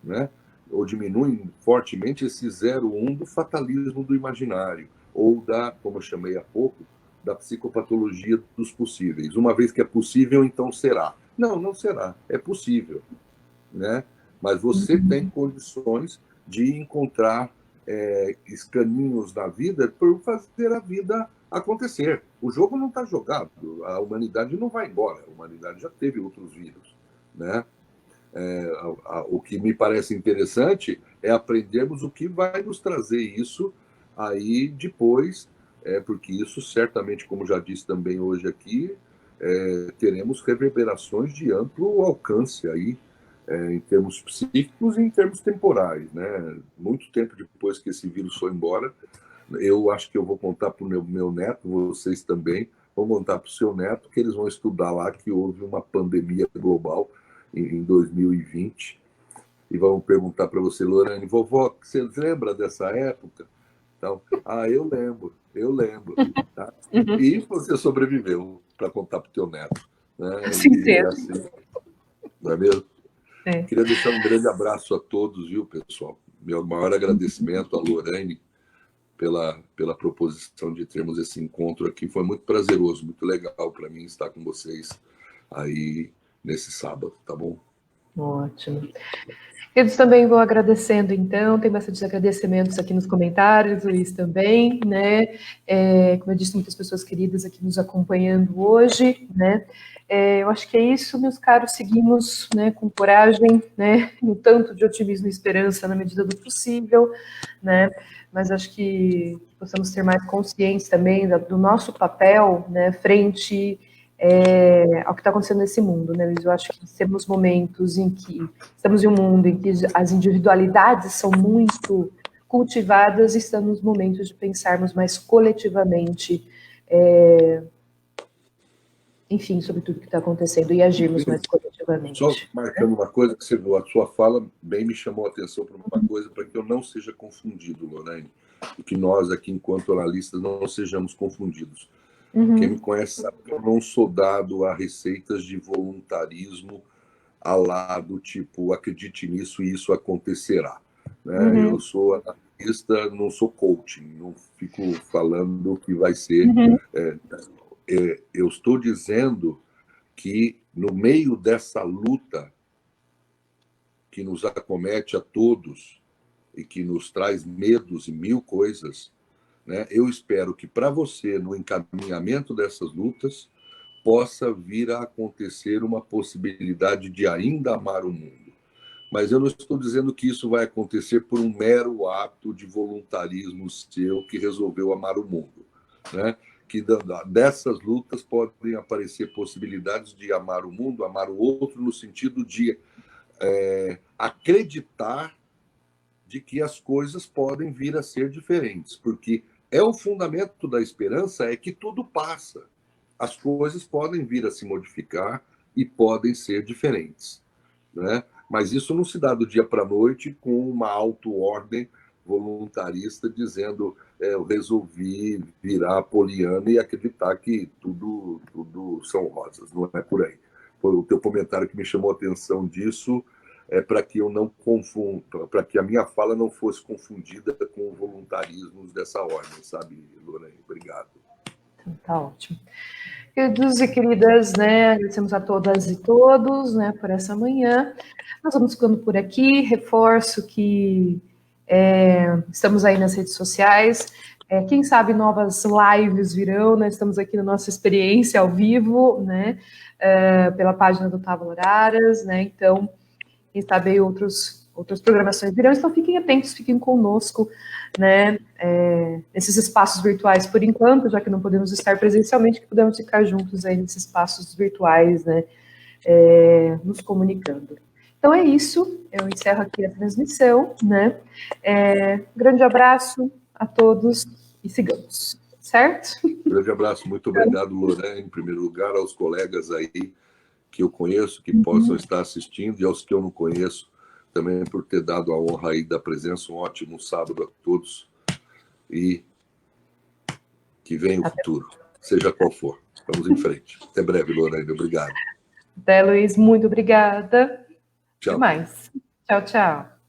né? Ou diminuem fortemente esse 0 ou 1 do fatalismo do imaginário, ou como eu chamei há pouco, da psicopatologia dos possíveis. Uma vez que é possível, então será. Não será. É possível, né? Mas você tem condições de encontrar caminhos na vida para fazer a vida acontecer. O jogo não está jogado. A humanidade não vai embora. A humanidade já teve outros vírus, né? O que me parece interessante é aprendermos o que vai nos trazer isso aí depois, porque isso certamente, como já disse também hoje aqui, teremos reverberações de amplo alcance aí, em termos psíquicos e em termos temporais, né? Muito tempo depois que esse vírus foi embora, eu acho que eu vou contar para o meu neto, vocês também vão contar para o seu neto, que eles vão estudar lá que houve uma pandemia global em 2020, e vão perguntar para você, Lorane, vovó, você lembra dessa época? Então, eu lembro. Tá? E você sobreviveu para contar para o teu neto. Né? Assim, não é mesmo? Queria deixar um grande abraço a todos, viu, pessoal? Meu maior agradecimento à Lorane pela proposição de termos esse encontro aqui. Foi muito prazeroso, muito legal para mim estar com vocês aí nesse sábado, tá bom? Ótimo. Eles também vou agradecendo, então, tem bastante agradecimentos aqui nos comentários, Luiz também, né? Como eu disse, muitas pessoas queridas aqui nos acompanhando hoje, né? Eu acho que é isso, meus caros, seguimos, né, com coragem, né, um tanto de otimismo e esperança na medida do possível, né? Mas acho que possamos ter mais consciência também do nosso papel, né, frente ao que está acontecendo nesse mundo, né, Luiz? Eu acho que temos momentos em que estamos em um mundo em que as individualidades são muito cultivadas, estamos no momento de pensarmos mais coletivamente, enfim, sobre tudo que está acontecendo e agirmos mais coletivamente. Só marcando uma coisa, que a sua fala bem me chamou a atenção para uma coisa, para que eu não seja confundido, Lorraine, e que nós aqui, enquanto analistas, não sejamos confundidos. Quem me conhece sabe que eu não sou dado a receitas de voluntarismo ao lado, tipo, acredite nisso e isso acontecerá. Né? Eu sou analista, não sou coaching, não fico falando que vai ser. Eu estou dizendo que, no meio dessa luta que nos acomete a todos e que nos traz medos e mil coisas, né, eu espero que, para você, no encaminhamento dessas lutas, possa vir a acontecer uma possibilidade de ainda amar o mundo. Mas eu não estou dizendo que isso vai acontecer por um mero ato de voluntarismo seu que resolveu amar o mundo, né? Que dessas lutas podem aparecer possibilidades de amar o mundo, amar o outro, no sentido de acreditar de que as coisas podem vir a ser diferentes, porque o fundamento da esperança é que tudo passa. As coisas podem vir a se modificar e podem ser diferentes, né? Mas isso não se dá do dia para a noite com uma auto-ordem voluntarista dizendo eu resolvi virar poliana e acreditar que tudo são rosas. Não é por aí. Foi o teu comentário que me chamou a atenção disso, para que eu não confunda, para que a minha fala não fosse confundida com voluntarismos dessa ordem, sabe, Lorraine? Obrigado. Então, tá ótimo. Queridos e queridas, né, agradecemos a todas e todos, né, por essa manhã. Nós vamos ficando por aqui. Reforço que estamos aí nas redes sociais. Quem sabe novas lives virão, né? Estamos aqui na nossa experiência ao vivo, né, pela página do Távola Araras, né? Então, quem sabe aí outras programações virão. Então, fiquem atentos, fiquem conosco, né, nesses espaços virtuais por enquanto, já que não podemos estar presencialmente, que podemos ficar juntos aí nesses espaços virtuais, né, nos comunicando. Então é isso, eu encerro aqui a transmissão, né, grande abraço a todos e sigamos, certo? Grande abraço, muito obrigado, Lorraine, em primeiro lugar, aos colegas aí que eu conheço, que possam estar assistindo, e aos que eu não conheço, também por ter dado a honra aí da presença. Um ótimo sábado a todos e que venha o futuro, seja qual for. Vamos em frente. Até breve, Lorraine. Obrigado. Até, Luiz. Muito obrigada. Tchau. Até mais. Tchau, tchau.